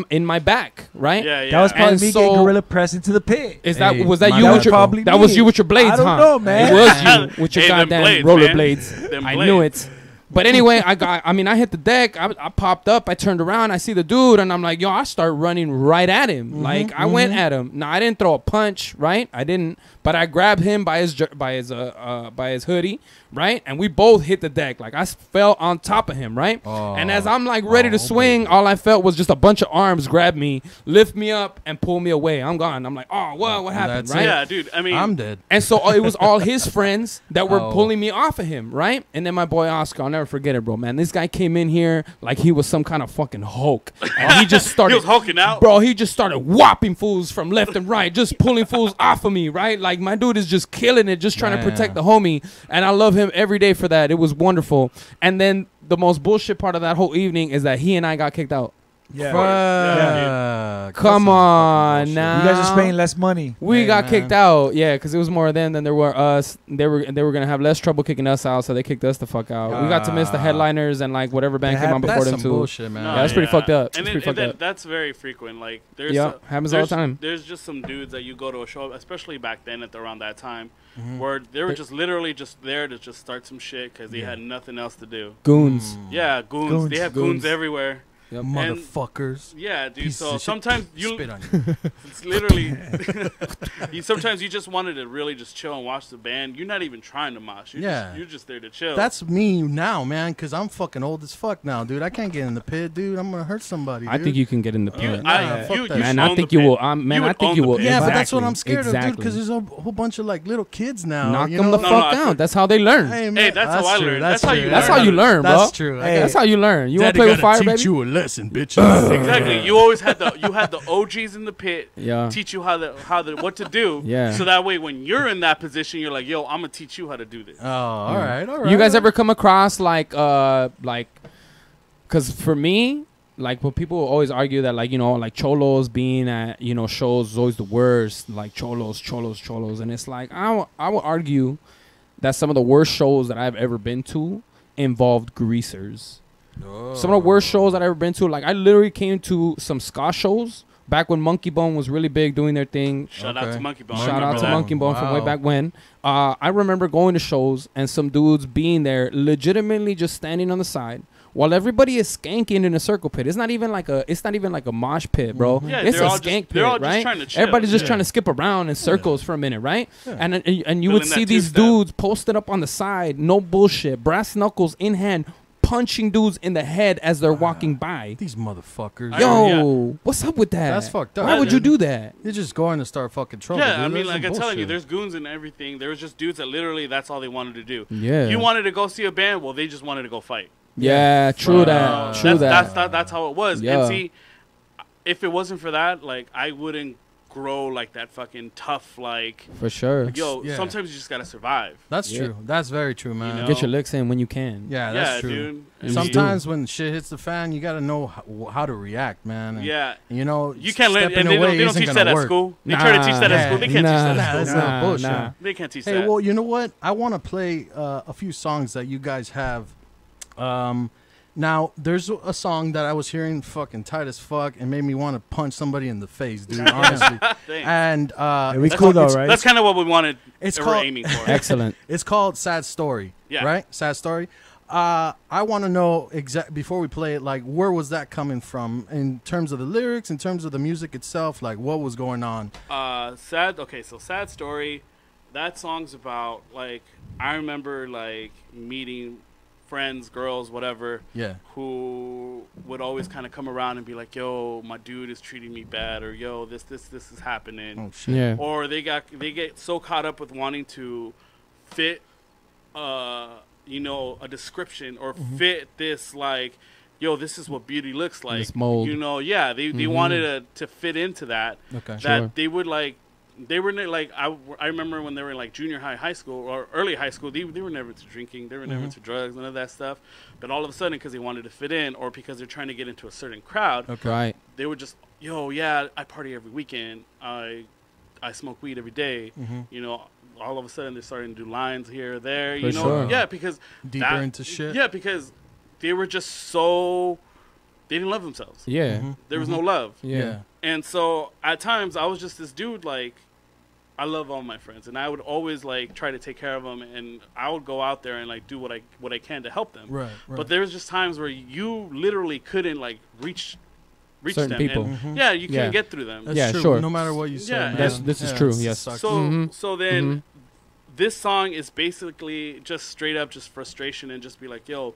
in my back, right? Yeah, yeah. That was probably And me so- getting gorilla press into the pit. Is Hey, that was that my you bad. with your Probably that was me. you with your blades, I don't huh? know, man. It was you with your Hey, them goddamn blades, roller man. blades. Them I knew blades. it. But anyway, I hit the deck. I popped up. I turned around. I see the dude, and I'm like, yo, I start running right at him. Like I went at him. Now I didn't throw a punch, right? I didn't, but I grabbed him by his hoodie, right? And we both hit the deck. Like I fell on top of him, right? And as I'm like ready to swing, all I felt was just a bunch of arms grab me, lift me up, and pull me away. I'm gone. I'm like, oh, what happened, That's right? Yeah, dude. I mean, I'm dead. And so it was all his friends that were Oh. pulling me off of him, right? And then my boy Oscar, I'll never never forget it, bro, man. This guy came in here like he was some kind of fucking Hulk. And he just started. He was hulking out. Bro, he just started whopping fools from left and right, just pulling fools off of me, right? Like, my dude is just killing it, just trying to protect the homie. And I love him every day for that. It was wonderful. And then the most bullshit part of that whole evening is that he and I got kicked out. Yeah. Come on now. You guys are spending less money. We got kicked out, yeah, because it was more them than there were us. They were gonna have less trouble kicking us out, so they kicked us the fuck out. We got to miss the headliners and like whatever band came on before them too. Bullshit, man. Yeah, that's pretty fucked up. And, that's very frequent. Like, happens all the time. There's just some dudes that you go to a show, especially back then around that time, where they were just literally just there to just start some shit because they had nothing else to do. Goons. Yeah, goons. They have goons everywhere. Yep. Motherfuckers. Yeah, dude. Pieces So of sometimes you spit on you. it's literally sometimes you just wanted to really just chill and watch the band. You're not even trying to mosh. You're just there to chill. That's me now, man, because I'm fucking old as fuck now, dude. I can't get in the pit, dude. I'm gonna hurt somebody. I think you can get in the pit. I think you will. I think you will. Yeah, but that's what I'm scared of, dude, because there's a whole bunch of like little kids now. Knock them the fuck out. That's how they learn. Hey, that's how I learned. That's how you learn, bro. That's true. That's how you learn. You want to play with fire, baby? Teach you a lesson, bitch. Exactly. You always had the OGs in the pit teach you what to do. Yeah. So that way when you're in that position, you're like, yo, I'm gonna teach you how to do this. Oh, all right. You guys ever come across like because for me, like, when people always argue that, like, you know, like cholos being at, you know, shows is always the worst, like cholos, and it's like I would argue that some of the worst shows that I've ever been to involved greasers. Some of the worst shows I've ever been to, like, I literally came to some ska shows back when Monkey Bone was really big doing their thing. Shout out to Monkey Bone. Shout out to Monkey Bone from way back when. I remember going to shows and some dudes being there, legitimately just standing on the side while everybody is skanking in a circle pit. It's not even like a mosh pit, bro. Yeah, it's a skank pit, right? Trying to chill. Everybody's just trying to skip around in circles for a minute, right? Yeah. And you would see these dudes posted up on the side, no bullshit, brass knuckles in hand, punching dudes in the head as they're walking by. These motherfuckers. Yo, what's up with that? That's fucked up. Why would you do that? You're just going to start fucking trouble. Yeah, dude. I mean, That's like I'm telling you, bullshit. there's goons and everything. There was just dudes that literally that's all they wanted to do. Yeah. You wanted to go see a band, well, they just wanted to go fight. Yeah, true that. True that. That's how it was. Yeah. And see, if it wasn't for that, like, I wouldn't grow like that fucking tough, like, for sure. Yo, sometimes you just gotta survive. That's true. That's very true, man. You know? Get your licks in when you can. Yeah, that's true. Dude. Sometimes when shit hits the fan, you gotta know how to react, man. And, you know, you can't let. And they don't teach that at school. They try to teach that at school. They can't teach that at school. That's not bullshit. They can't teach that. Hey, well, you know what? I want to play a few songs that you guys have. Now, there's a song that I was hearing fucking tight as fuck and made me want to punch somebody in the face, dude, honestly. And it's cool though, right? That's kind of what we wanted. It's we're aiming for. Excellent. It's called Sad Story. Yeah. Right? Sad Story. I want to know before we play it, like, where was that coming from in terms of the lyrics, in terms of the music itself, like what was going on? So Sad Story, that song's about, like, I remember, like, meeting friends, girls, whatever, who would always kind of come around and be like, yo, my dude is treating me bad, or yo, this is happening. Oh shit. Yeah. Or they get so caught up with wanting to fit you know, a description or fit this, like, yo, this is what beauty looks like. This mold. You know, they wanted to fit into that. Okay. That they would, like, they were like, I remember when they were in, like, junior high, high school, or early high school, they were never into drinking, they were never into drugs, none of that stuff. But all of a sudden, because they wanted to fit in, or because they're trying to get into a certain crowd, Right. they were just, yo, yeah, I party every weekend, I smoke weed every day, you know. All of a sudden, they're starting to do lines here or there, you know. Sure. Yeah, because deeper into shit. Yeah, because they were just so, they didn't love themselves. Yeah. There was no love. Yeah. And so at times I was just this dude, like, I love all my friends, and I would always, like, try to take care of them, and I would go out there and, like, do what I can to help them. Right. But there's just times where you literally couldn't, like, reach certain them. people. And, yeah, you couldn't get through them. That's true. Sure. No matter what you say. Yeah, man. This is true. Yes. So then this song is basically just straight up just frustration and just be like, yo,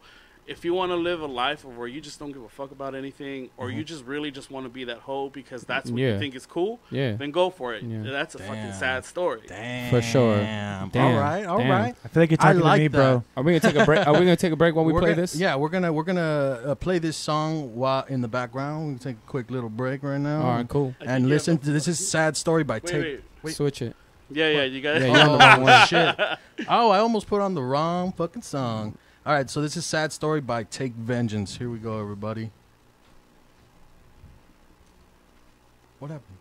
if you want to live a life of where you just don't give a fuck about anything, or you just really just want to be that hoe because that's what you think is cool, then go for it. That's a fucking sad story. Damn. For sure. All right. I feel like you're talking to me, bro. Are we gonna take a break? Are we gonna take a break while we play this? Yeah, we're gonna play this song while in the background. We can take a quick little break right now. All right, cool. And listen to this is "Sad Story" by Take. Wait. Switch it. Yeah, you got it. Yeah, you're on the wrong one. Shit. Oh, I almost put on the wrong fucking song. All right, so this is "Sad Story" by Take Vengeance. Here we go, everybody. What happened?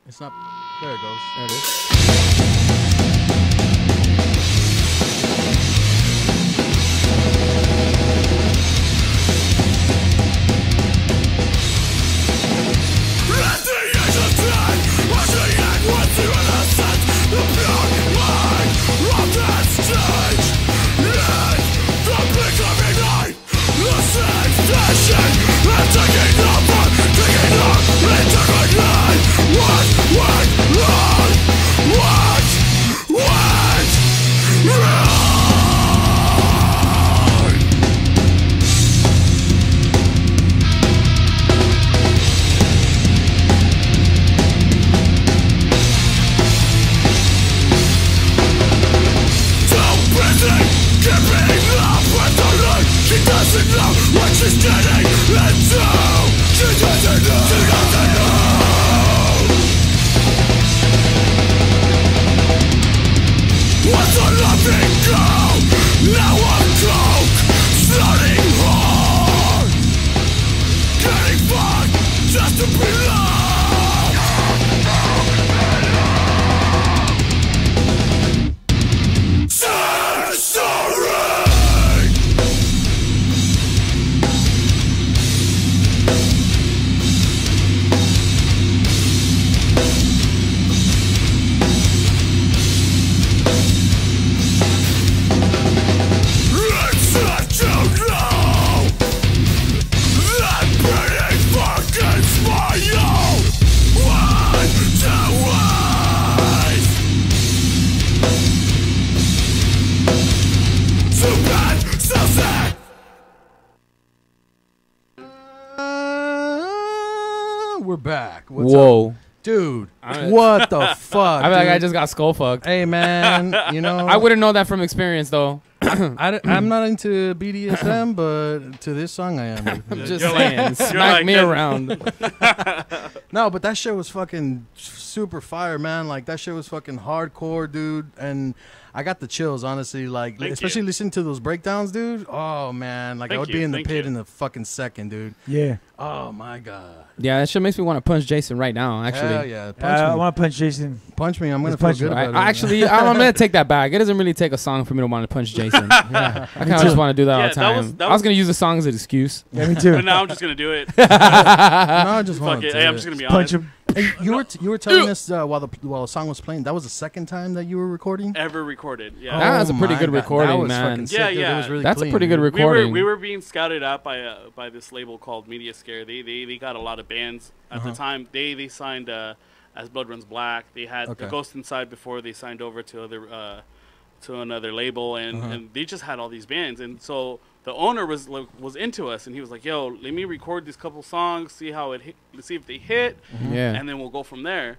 It's not. There it goes. There it is. We're back. What's Whoa. up? Dude, what the fuck? I feel like I just got skull fucked. Hey, man, you know. I wouldn't know that from experience, though. I'm not into BDSM, but to this song I am. I'm just saying. Smack me around. No, but that shit was fucking super fire, man. Like, that shit was fucking hardcore, dude. And I got the chills, honestly. Like, especially listening to those breakdowns, dude. Oh, man. Like, I would be in the pit in a fucking second, dude. Yeah. Oh, my God. Yeah, that shit makes me want to punch Jason right now, actually. Hell yeah. Punch me. I want to punch Jason. Punch me. I'm going to feel good about it. Actually, I'm going to take that back. It doesn't really take a song for me to want to punch Jason. Yeah. I kind of just want to do that all the time. I was going to use the song as an excuse. Yeah, me too. But now I'm just going to do it. No, I just want to I'm just going to be honest. Punch him. Hey, you were telling us while the song was playing, that was the second time that you were recording? Ever recorded, yeah. That's a pretty good recording, that was man. Sick, yeah. It was really That's clean, a pretty good recording. We were being scouted out by this label called Media Scare. They got a lot of bands at the time. They signed As Blood Runs Black. They had The Ghost Inside before they signed over to another label, and they just had all these bands. And so the owner was into us, and he was like, "Yo, let me record these couple songs, see how it hit, see if they hit, and then we'll go from there."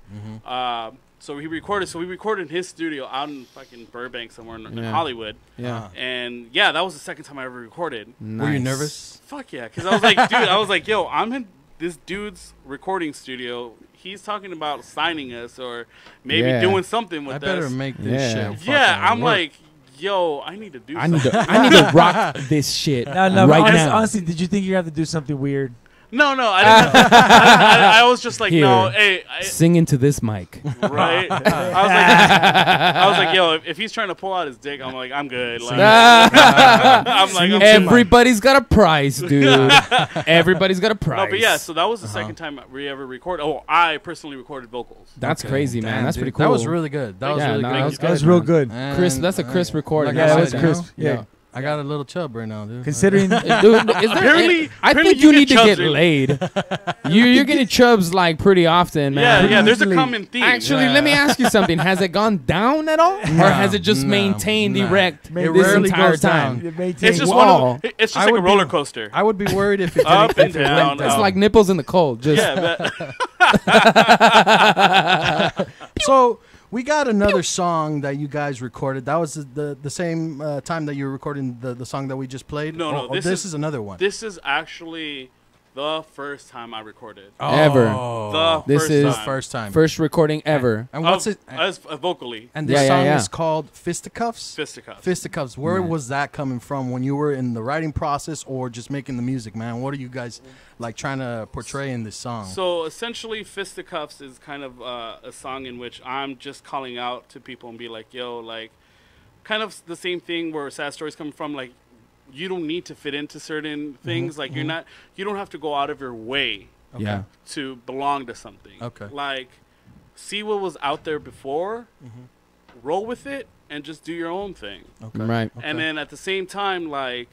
So he recorded. So we recorded in his studio out in fucking Burbank somewhere in Hollywood. Yeah. And yeah, that was the second time I ever recorded. Nice. Were you nervous? Fuck yeah, because I was like, yo, I'm in this dude's recording studio. He's talking about signing us or maybe doing something with us. I better make this shit. Yeah, I'm work. like, yo, I need to do I something. need to rock this shit No, right now. honestly, did you think you have to do something weird? No, I didn't. I was just like, Here, no, hey, sing into this mic. right? I was like, yo, if he's trying to pull out his dick, I'm like, I'm good. Like, I'm like, everybody's got a prize, dude. Everybody's got a prize. No, but yeah, so that was the second time we ever recorded. Oh, I personally recorded vocals. That's crazy, man. That's pretty cool. That was really good. That was really good. That was That was real good. Crisp. That's a crisp recording. Yeah, that was crisp. Yeah. I got a little chub right now, dude. Considering Dude, is there Apparently- I apparently think you you need get to get chubs in- laid. You're getting chubs like pretty often, man. Yeah, there's a Easily. common theme. Actually, Yeah. let me ask you something. Has it gone down at all? No, Or has it just no, maintained no. erect It this rarely entire goes time? down. it maintains- it's just Wow. one of it's just I like a would be- roller coaster. I would be worried if it Up didn't, and if it down, went It's down. like nipples in the cold. Just yeah, but So we got another song that you guys recorded. That was the same time that you were recording the song that we just played. No, Or this is another one. this is actually the first time I recorded. Ever. Oh. The This first is the time. first time. first recording ever. And what's Of- it? as vocally And this Yeah, yeah, song yeah. is called Fisticuffs. fisticuffs. Fisticuffs. Where was that coming from when you were in the writing process or just making the music, man? What are you guys like trying to portray in this song? So essentially, Fisticuffs is kind of a song in which I'm just calling out to people and be like, yo, like, kind of the same thing where Sad Stories come from. Like, you don't need to fit into certain things. Like, you don't have to go out of your way Yeah. to belong to something. Okay. Like, see what was out there before, roll with it, and just do your own thing. Okay. Right. And then at the same time, like,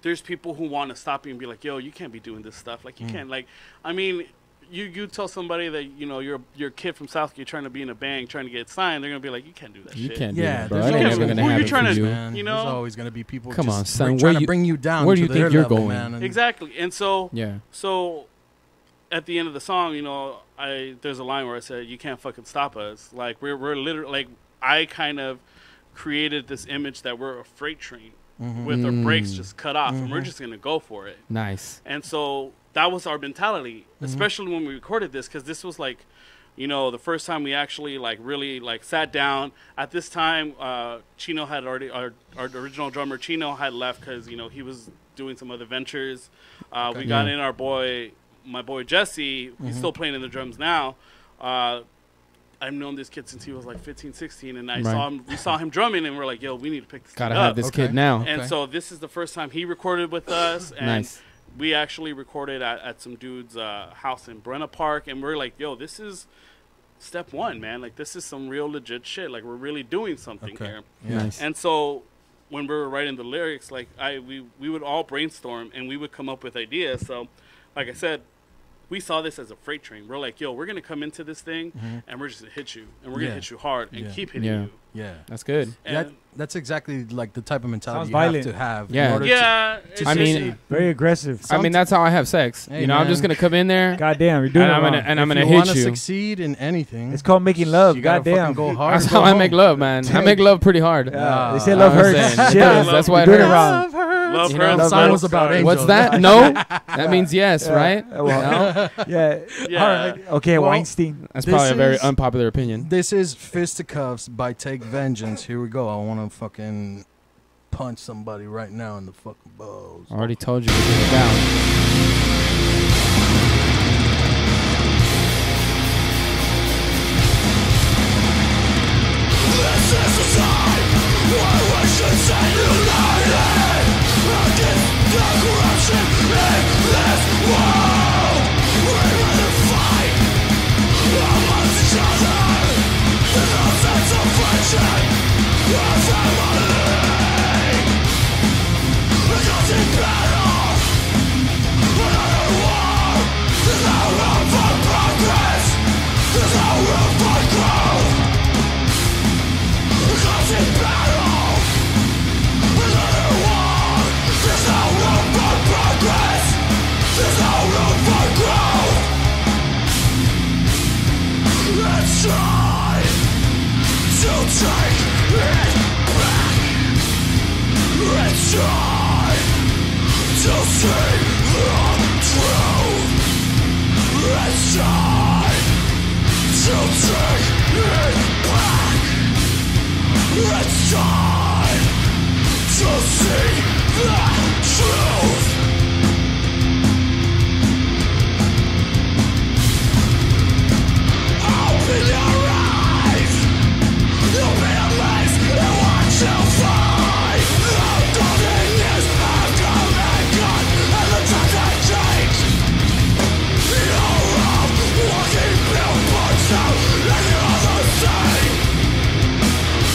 there's people who want to stop you and be like, yo, you can't be doing this stuff. Like, you can't, like, I mean, you tell somebody that, you know, you're a kid from Southgate trying to be in a band, trying to get signed, they're going to be like, you can't do that You shit. can't do Yeah, that, bro. there's That ain't always- never gonna who you happen trying for to- you. Man, you there's know? always going to be people Come just on, son. trying Where to you- bring you down where do to you think their you're level, going? man. And Exactly. And so, Yeah. so at the end of the song, you know, there's a line where I said, you can't fucking stop us. Like, we're literally, like, I kind of created this image that we're a freight train with our brakes just cut off, and we're just going to go for it. Nice. And so that was our mentality, especially when we recorded this, because this was like, you know, the first time we actually like really like sat down. At this time, Chino had already, our original drummer Chino had left because, you know, he was doing some other ventures. We got in my boy Jesse. He's still playing in the drums now. I've known this kid since he was like 15, 16, and we saw him drumming, and we're like, yo, we need to pick this Gotta kid have up. this Okay. kid now. And Okay. so this is the first time he recorded with us, and Nice. we actually recorded at some dude's house in Brenna Park, and we're like, yo, this is step one, man. Like, this is some real legit shit. Like, we're really doing something Okay. here. Yeah. Nice. And so when we were writing the lyrics, like, we would all brainstorm, and we would come up with ideas. So, like I said, we saw this as a freight train. We're like, yo, we're going to come into this thing, and we're just going to hit you. And we're going Yeah. to hit you hard and Yeah. keep hitting Yeah. you. Yeah. That's good. And That's exactly like the type of mentality Sounds you violent. have to have. Yeah. In order yeah. it's I just- mean, very aggressive. I mean, that's how I have sex. Hey, you know, I'm man. just gonna come in there Goddamn, you're doing and it I'm wrong. gonna if you hit want to you. succeed in anything, It's called making love. you gotta Goddamn. fucking go hard. That's or go how I home. make love, man. I make love pretty hard. Yeah, they say I love was hurts. saying, Shit. that's why it You're doing it hurts. wrong. Love You hurts. know, the song was about angels. What's that? No, that means yes, right? Well, yeah. Yeah. All right. Okay, Well, Weinstein. That's This probably a very is- unpopular opinion. This is Fisticuffs by Take Vengeance. Here we go. I want to fucking punch somebody right now in the fucking balls. I already told you to get it down.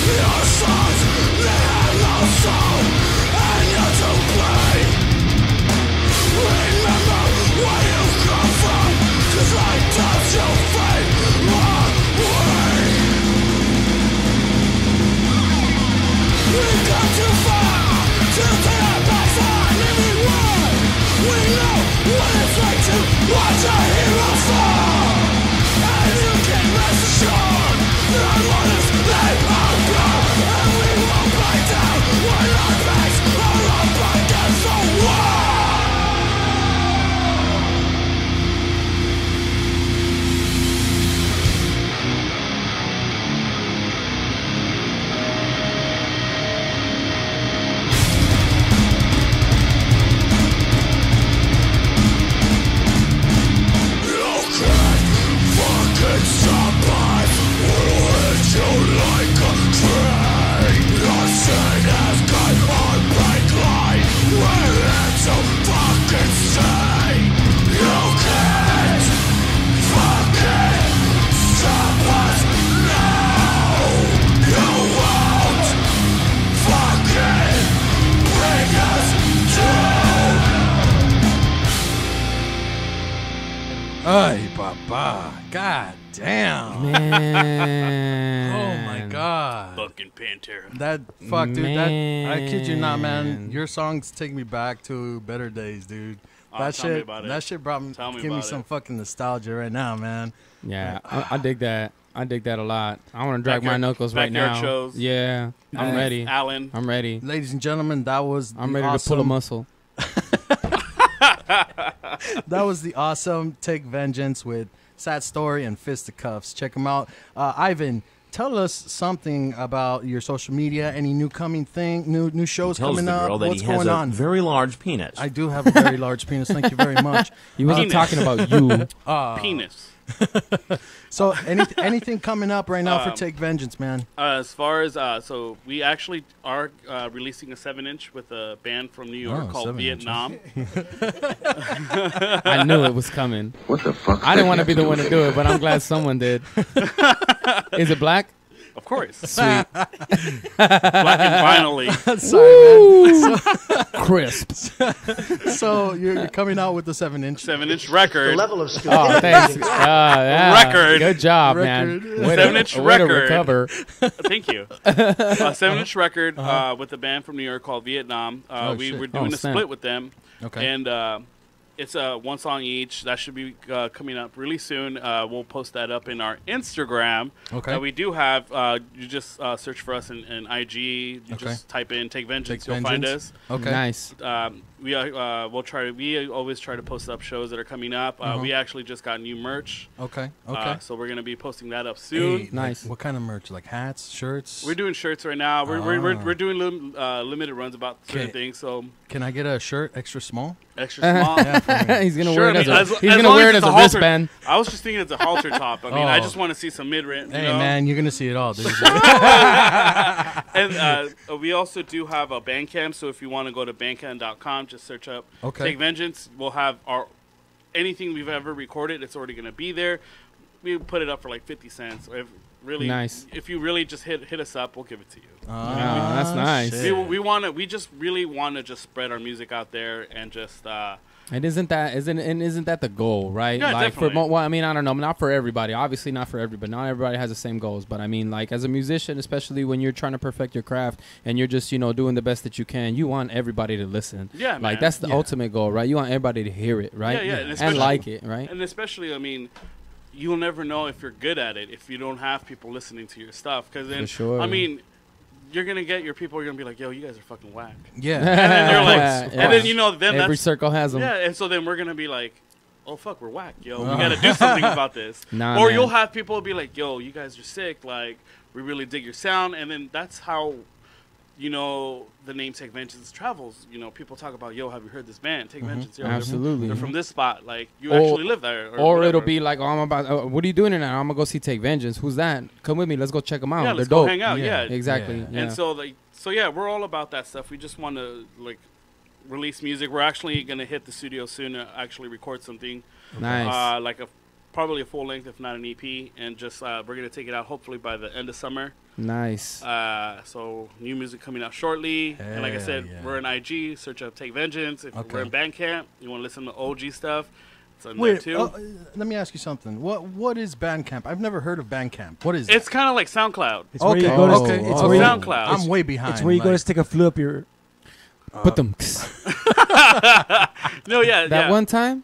Your sons, they have no soul. God damn. Man. Oh my God. Fucking Pantera. That fuck, dude. That I kid you not, man. Man. Your songs take me back to better days, dude. Oh, That tell me shit, about it. that shit brought me, Tell me give me about some it. fucking nostalgia right now, man. Yeah, I dig that. I dig that a lot. I want to drag my Backyard- knuckles right backyard now. shows. Yeah, I'm Yeah. ready. Alan. I'm ready. Ladies and gentlemen, that was I'm the ready to pull a awesome- muscle. That was the awesome Take Vengeance with Sad Story and Fisticuffs. Check them out. Ivan, tell us something about your social media. Any new shows Tells coming the up? girl that What's he has going a on? very large penis. I do have a very large penis. Thank you very much. He wasn't Penis. talking about you. Penis. So anything coming up right now for Take Vengeance, man? As far as so we actually are releasing a 7-inch with a band from New York Oh, called 7-inch. Vietnam. I knew it was coming. What the fuck? I didn't want to be the one to do it, but I'm glad someone did. Is it black? Of course, Sweet. black and vinylly. Sorry, Crisp. man. So you're coming out with the 7-inch. 7-inch record. Oh, thanks. Yeah. Record. Good job, Record. man. Way to- 7-inch way to record. recover. Thank you. A 7-inch record with a band from New York called Vietnam. Oh, We shit. were doing a snap. split with them. Okay. And it's one song each. That should be coming up really soon. We'll post that up in our Instagram. Okay. We do have. You just search for us in IG. You Okay. just type in Take Vengeance. Take You'll find Vengeance. us. Okay. Nice. We always try to post up shows that are coming up. We actually just got new merch. Okay. Okay. So we're gonna be posting that up soon. Hey, Nice. like, what kind of merch? Like hats, shirts? We're doing shirts right now. We're doing limited runs about certain Okay. things. So Can I get a shirt extra small? extra small. He's gonna Sure, wear it I mean, as a, as he's long gonna wear as it it's as a halter- wristband. I was just thinking it's a halter top. I mean, I Oh. just want to see some mid range. Hey, man, you're gonna see it all, dude. And we also do have a Bandcamp. So if you want to go to bandcamp.com, just search up Okay. Take Vengeance. We'll have anything we've ever recorded. It's already gonna be there. We put it up for like 50 cents. Or Nice. If you really just hit us up, we'll give it to you. Oh, that's nice. shit. We just really want to just spread our music out there and just And isn't that the goal, right? Yeah, like definitely. well, I mean, I don't know, not for everybody. Obviously, not for everybody. Not everybody has the same goals, but I mean, like as a musician, especially when you're trying to perfect your craft and you're just doing the best that you can, you want everybody to listen. Yeah, like man. that's the Yeah. ultimate goal, right? You want everybody to hear it, right? Yeah, and and especially- like it, right? and especially, I mean, you'll never know if you're good at it if you don't have people listening to your stuff. Because then, For sure. I mean, you're gonna get your people are gonna be like, "Yo, you guys are fucking whack," Yeah. and then they're like, Yeah. and then then Every that's circle has them. yeah, and so then we're gonna be like, "Oh fuck, we're whack, yo, we gotta do something about this." Nah, or man. you'll have people be like, "Yo, you guys are sick, like we really dig your sound," and then that's how. The name Take Vengeance travels. People talk about, "Yo, have you heard this band? Take Vengeance, yo, Absolutely. They're from this spot. Like you Or- actually live there." Or whatever. it'll be like, oh, I'm about. What are you doing tonight? I'm gonna go see Take Vengeance. Who's that? Come with me. Let's go check them out. yeah, They're let's dope. go hang out. Yeah. Yeah, Exactly. Yeah. Yeah. And so yeah, we're all about that stuff. We just want to release music. We're actually gonna hit the studio soon to actually record something, Nice. probably a full length, if not an EP, and just we're gonna take it out hopefully by the end of summer. Nice. So new music coming out shortly, and like I Hell said, yeah. we're in IG. Search up Take Vengeance. If Okay. we're in Bandcamp, you want to listen to OG stuff. It's on there Wait, too. let me ask you something. What is Bandcamp? I've never heard of Bandcamp. What is it? It's kind of like SoundCloud. It's where you Okay, go to okay. it's Oh, where you, SoundCloud. I'm way behind. it's where you go to like- stick a flip up your Put them No, yeah, that yeah. one time.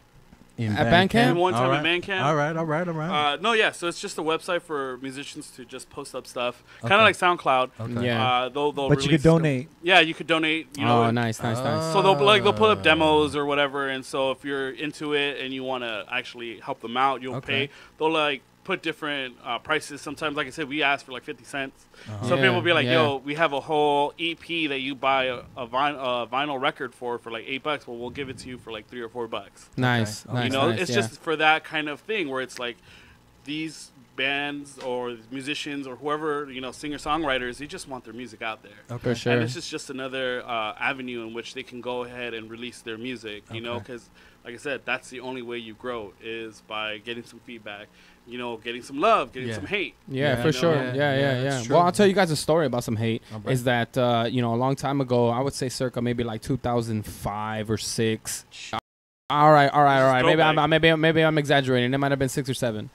in At Bandcamp? One time All at right. Bandcamp. All right. No, yeah. So it's just a website for musicians to just post up stuff, kind Okay. of like SoundCloud. Okay. Yeah. They'll but you release could donate. Yeah, you could donate. You know, Oh, nice, nice. So they'll put up demos or whatever, and so if you're into it and you want to actually help them out, you'll Okay. pay. They'll put different prices. Sometimes, like I said, we ask for like 50 cents. Some Yeah, people will be like, yeah. "Yo, we have a whole EP that you buy a vinyl record for like $8. Well, we'll give it to you for like $3 or $4." Nice, Okay. nice. You know, nice, it's yeah. just for that kind of thing where it's like these bands or musicians or whoever, singer-songwriters, they just want their music out there. Okay. for sure. And this is just another avenue in which they can go ahead and release their music, Okay. because, like I said, that's the only way you grow is by getting some feedback, getting some love, getting Yeah. some hate. Yeah, Yeah, for no, sure. yeah, Yeah, yeah, yeah, that's yeah. true. Well, I'll tell you guys a story about some hate. All right. Is that a long time ago? I would say circa maybe like 2005 or 6. All right. Throwback. Maybe I'm exaggerating. It might have been 6 or 7.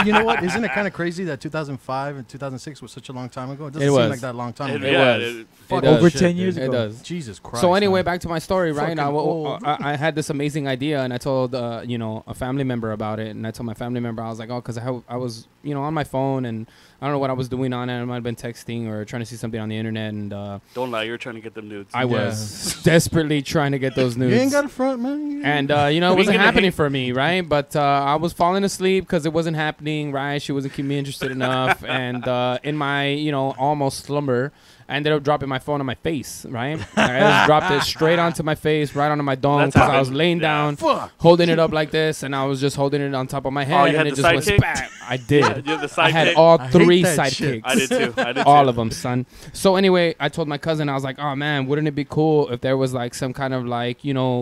You know what? Isn't it kind of crazy that 2005 and 2006 was such a long time ago? It doesn't It seem was. like that long time It- ago. yeah, was. it- Fuck It does. Over shit, 10 dude. years It ago. does. Jesus Christ. So anyway, man. back to my story, right? Fucking old. I had this amazing idea, and I told a family member about it, and I told my family member, I was like, because I was on my phone, and I don't know what I was doing on it. I might have been texting or trying to see something on the internet, and Don't lie, you're trying to get them nudes. I was desperately trying to get those nudes. You ain't got a front, man. And, it wasn't happening for me, right? But I was falling asleep because it wasn't happening, right? She wasn't keeping me interested enough. And in my, almost slumber, I ended up dropping my phone on my face, right? I just dropped it straight onto my face, right onto my dome, That's because I happened. was laying down, Fuck. holding it up like this, and I was just holding it on top of my head, you and had it the just went sidekick? spat. I did. You have the I had sidekick? all I hate 3 that shit. sidekicks. I did too. All of them, son. So anyway, I told my cousin, I was like, oh man, wouldn't it be cool if there was like some kind of like,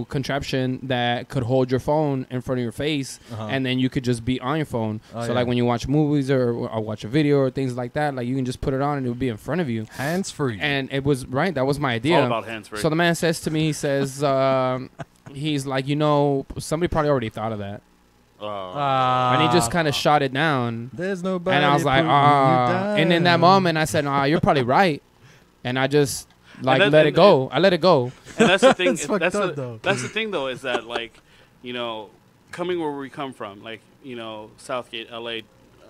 contraption that could hold your phone in front of your face, and then you could just be on your phone. Oh, So yeah. like when you watch movies or watch a video or things like that, like you can just put it on and it would be in front of you. Hands free. And it was right. That was my It's idea. all about hands free. So the man says to me, he says, he's like, somebody probably already thought of that. And he just kind of shot it down. There's nobody. And I was like, putting you and in that down. moment, I said, you're probably right. And I just that- let it and- go. I let it go. And that's the thing. It's fucked up, though. That's the thing, though, is that like, coming where we come from, like Southgate, LA,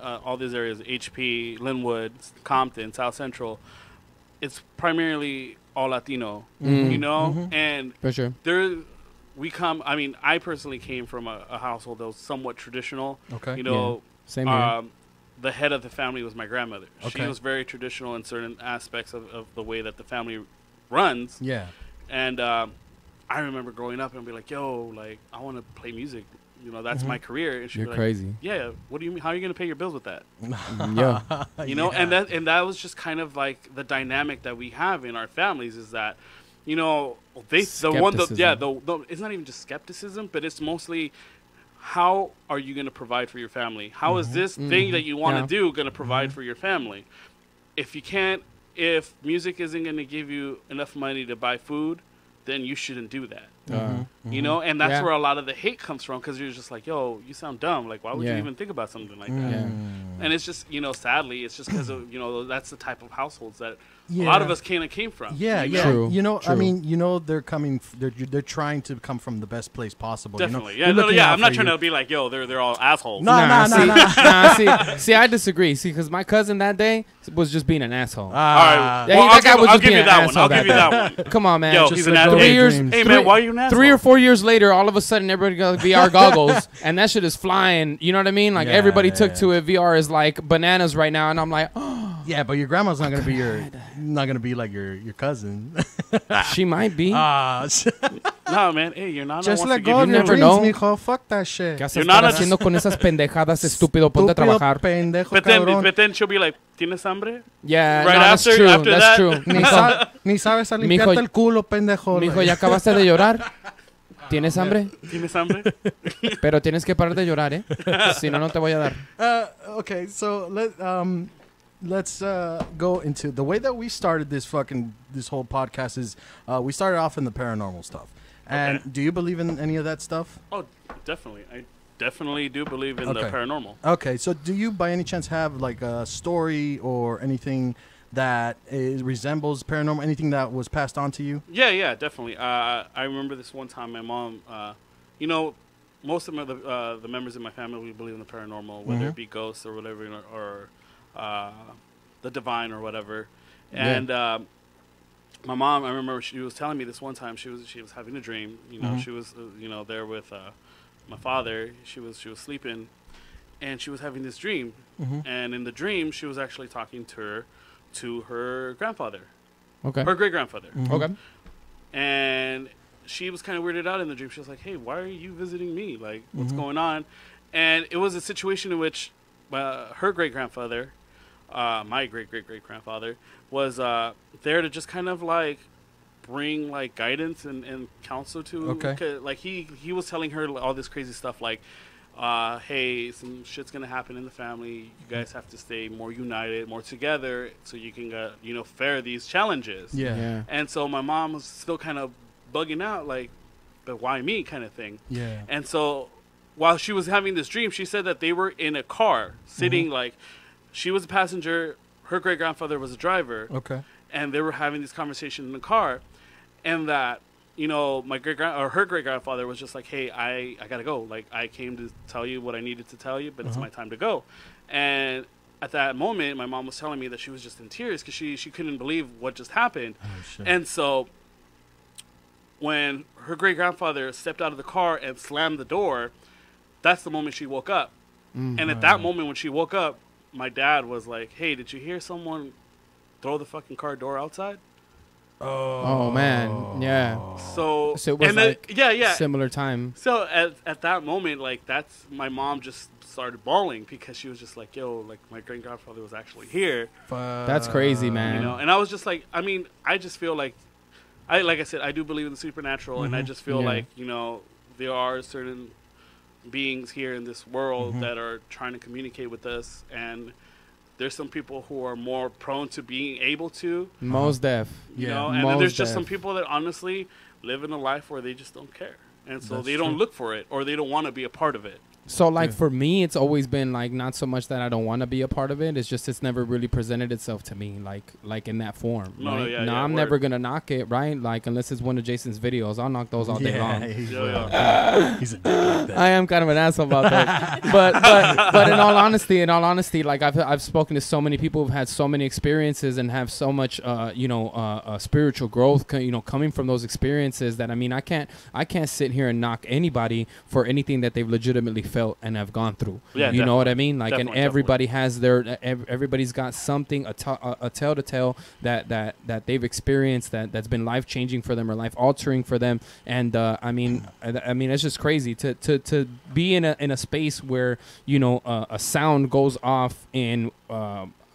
all these areas, HP, Linwood, Compton, South Central, it's primarily all Latino, and For sure. I personally came from a household that was somewhat traditional. Okay. Same here. The head of the family was my grandmother. She Okay. was very traditional in certain aspects of the way that the family runs. Yeah. And I remember growing up and be like, yo, like, I want to play music. That's my career. And she'd You're be like, crazy. yeah, what do you mean? How are you going to pay your bills with that? Yeah. And that was just kind of like the dynamic that we have in our families is that, it's not even just skepticism, but it's mostly how are you going to provide for your family? How is this thing that you want to do going to provide for your family? If music isn't going to give you enough money to buy food, then you shouldn't do that. And that's where a lot of the hate comes from, because you're just like, yo, you sound dumb. Like, why would you even think about something like that? Yeah. And it's just, sadly, it's just because of, that's the type of households that a lot of us came from. Yeah, you yeah. know? True. I mean, they're coming. They're trying to come from the best place possible. Definitely. They're looking out I'm not for trying you. to be like, yo, they're all assholes. No. See, I disagree. See, because my cousin that day was just being an asshole. All right. Yeah, Well, that guy was I'll just give being you an that one. asshole I'll give you that one. Come on, man. Yo, Just he's an like asshole. 3 years. Dreams. Hey, man, why are you an asshole? 3 or 4 years later, all of a sudden, everybody got VR goggles, and that shit is flying. You know what I mean? Like, Yeah, everybody yeah, took yeah. to it. VR is like bananas right now, and I'm like, oh, Yeah, but your grandma's not gonna be like your cousin. she might be. No, man. Hey, you're not. Just wants let to go give of you your never dreams, know. mijo. Fuck that shit. ¿Qué haces You're not estar a- haciendo con esas pendejadas, estúpido? Ponte a Estúpido trabajar. pendejo, But cabrón. then she'll be like, ¿tienes hambre? Yeah, Right no, that's after- true. after That's that- true. Ni sabes a Mijo, limpiarte el culo, pendejo. Mijo, ¿ya acabaste de llorar? ¿Tienes hambre? ¿Tienes hambre? Pero tienes que parar de llorar, ¿eh? Si no, no te voy a dar. Okay, so let's go into the way that we started this whole podcast is we started off in the paranormal stuff. And Okay. do you believe in any of that stuff? Oh, definitely. I definitely do believe in the Okay. paranormal. Okay, so do you by any chance have like a story or anything that resembles paranormal, anything that was passed on to you? Yeah, definitely. I remember this one time my mom, most of the members of my family, we believe in the paranormal, whether it be ghosts or whatever, or the divine or whatever. And my mom, I remember she was telling me this one time she was having a dream. She was there with my father. She was sleeping, and she was having this dream. And in the dream, she was actually talking to her grandfather, Okay. her great grandfather. Okay. And she was kind of weirded out in the dream. She was like, hey, why are you visiting me? Like, what's going on? And it was a situation in which her great-grandfather, my great-great-great-grandfather, was there to just kind of, like, bring, like, guidance and counsel to. Okay. Like, he was telling her all this crazy stuff, like, hey, some shit's going to happen in the family. You guys have to stay more united, more together, so you can, fare these challenges. Yeah. And so my mom was still kind of bugging out, like, but why me kind of thing. Yeah. And so while she was having this dream, she said that they were in a car sitting like she was a passenger, her great grandfather was a driver. Okay. And they were having this conversation in the car, and that, you know, her great grandfather was just like, hey, I gotta go. Like, I came to tell you what I needed to tell you, but it's my time to go. And at that moment, my mom was telling me that she was just in tears because she couldn't believe what just happened. Oh, shit. And so when her great grandfather stepped out of the car and slammed the door, that's the moment she woke up. And at that moment when she woke up, my dad was like, hey, did you hear someone throw the fucking car door outside? Oh man, yeah. So it was and then, like similar time. So at that moment, like, that's, my mom just started bawling because she was just like, yo, like, my great grandfather was actually here. That's crazy, man. You know, and I was just like, I mean, I just feel like I said, I do believe in the supernatural, and I just feel like, you know, there are certain beings here in this world that are trying to communicate with us, and there's some people who are more prone to being able to. Most def. You know, and then there's just some people that honestly live in a life where they just don't care. And so they don't look for it, or they don't want to be a part of it. So, like, for me, it's always been, like, not so much that I don't want to be a part of it. It's just it's never really presented itself to me, like in that form. No, right? I'm never going to knock it, right? Like, unless it's one of Jason's videos. I'll knock those all day long. He's a dick like that. I am kind of an asshole about that. but in all honesty, like, I've spoken to so many people who've had so many experiences and have so much, spiritual growth, coming from those experiences that, I mean, I can't sit here and knock anybody for anything that they've legitimately felt and have gone through. Yeah, you know what I mean? Like, and everybody has everybody's got something, a tale to tell that they've experienced that's been life changing for them or life altering for them. And I mean, it's just crazy to be in a space where, you know, a sound goes off in.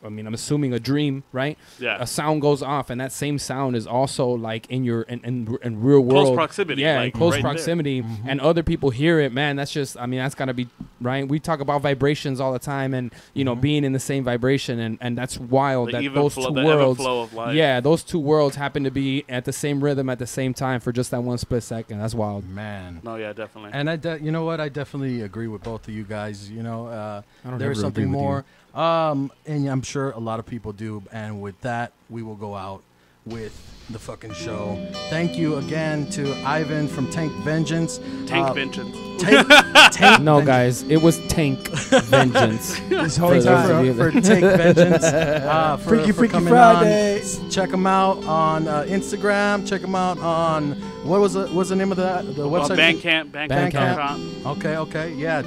I mean, I'm assuming a dream, right? Yeah. A sound goes off, and that same sound is also like in your in real world, close proximity. Yeah, like, in close right proximity, and other people hear it. Man, that's just. I mean, that's gotta be right. We talk about vibrations all the time, and you know, being in the same vibration, and that's wild. That those two worlds, of life. yeah, those two worlds happen to be at the same rhythm at the same time for just that one split second. That's wild, man. No, yeah, definitely. And you know what? I definitely agree with both of you guys. You know, there's ever something agree with more. And I'm sure a lot of people do. And with that, we will go out with the fucking show. Thank you again to Ivan from Tank Vengeance. Tank Vengeance. Tank no, Vengeance. guys, it was Tank Vengeance. This whole time. For Tank Vengeance. Freaky coming Friday. On. Check them out on Instagram. Check them out on, what's the name of the website? Bandcamp. Okay. Yeah,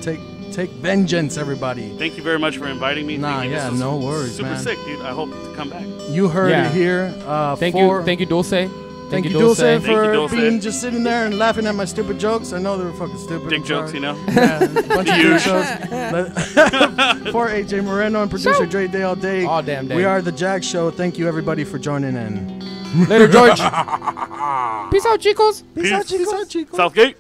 Take vengeance, everybody. Thank you very much for inviting me. No worries, super man. Sick, dude. I hope to come back. You heard it here. Thank you, Dulce. Thank you, Dulce, for Dulce. being just sitting there and laughing at my stupid jokes. I know they were fucking stupid. Dick jokes, you know? Yeah, a bunch of dick jokes. For AJ Moreno and producer Dre Day All Day. All damn day. We are the JAG Show. Thank you, everybody, for joining in. Later, George. Peace out, chicos. Peace. Peace out, chicos. Southgate.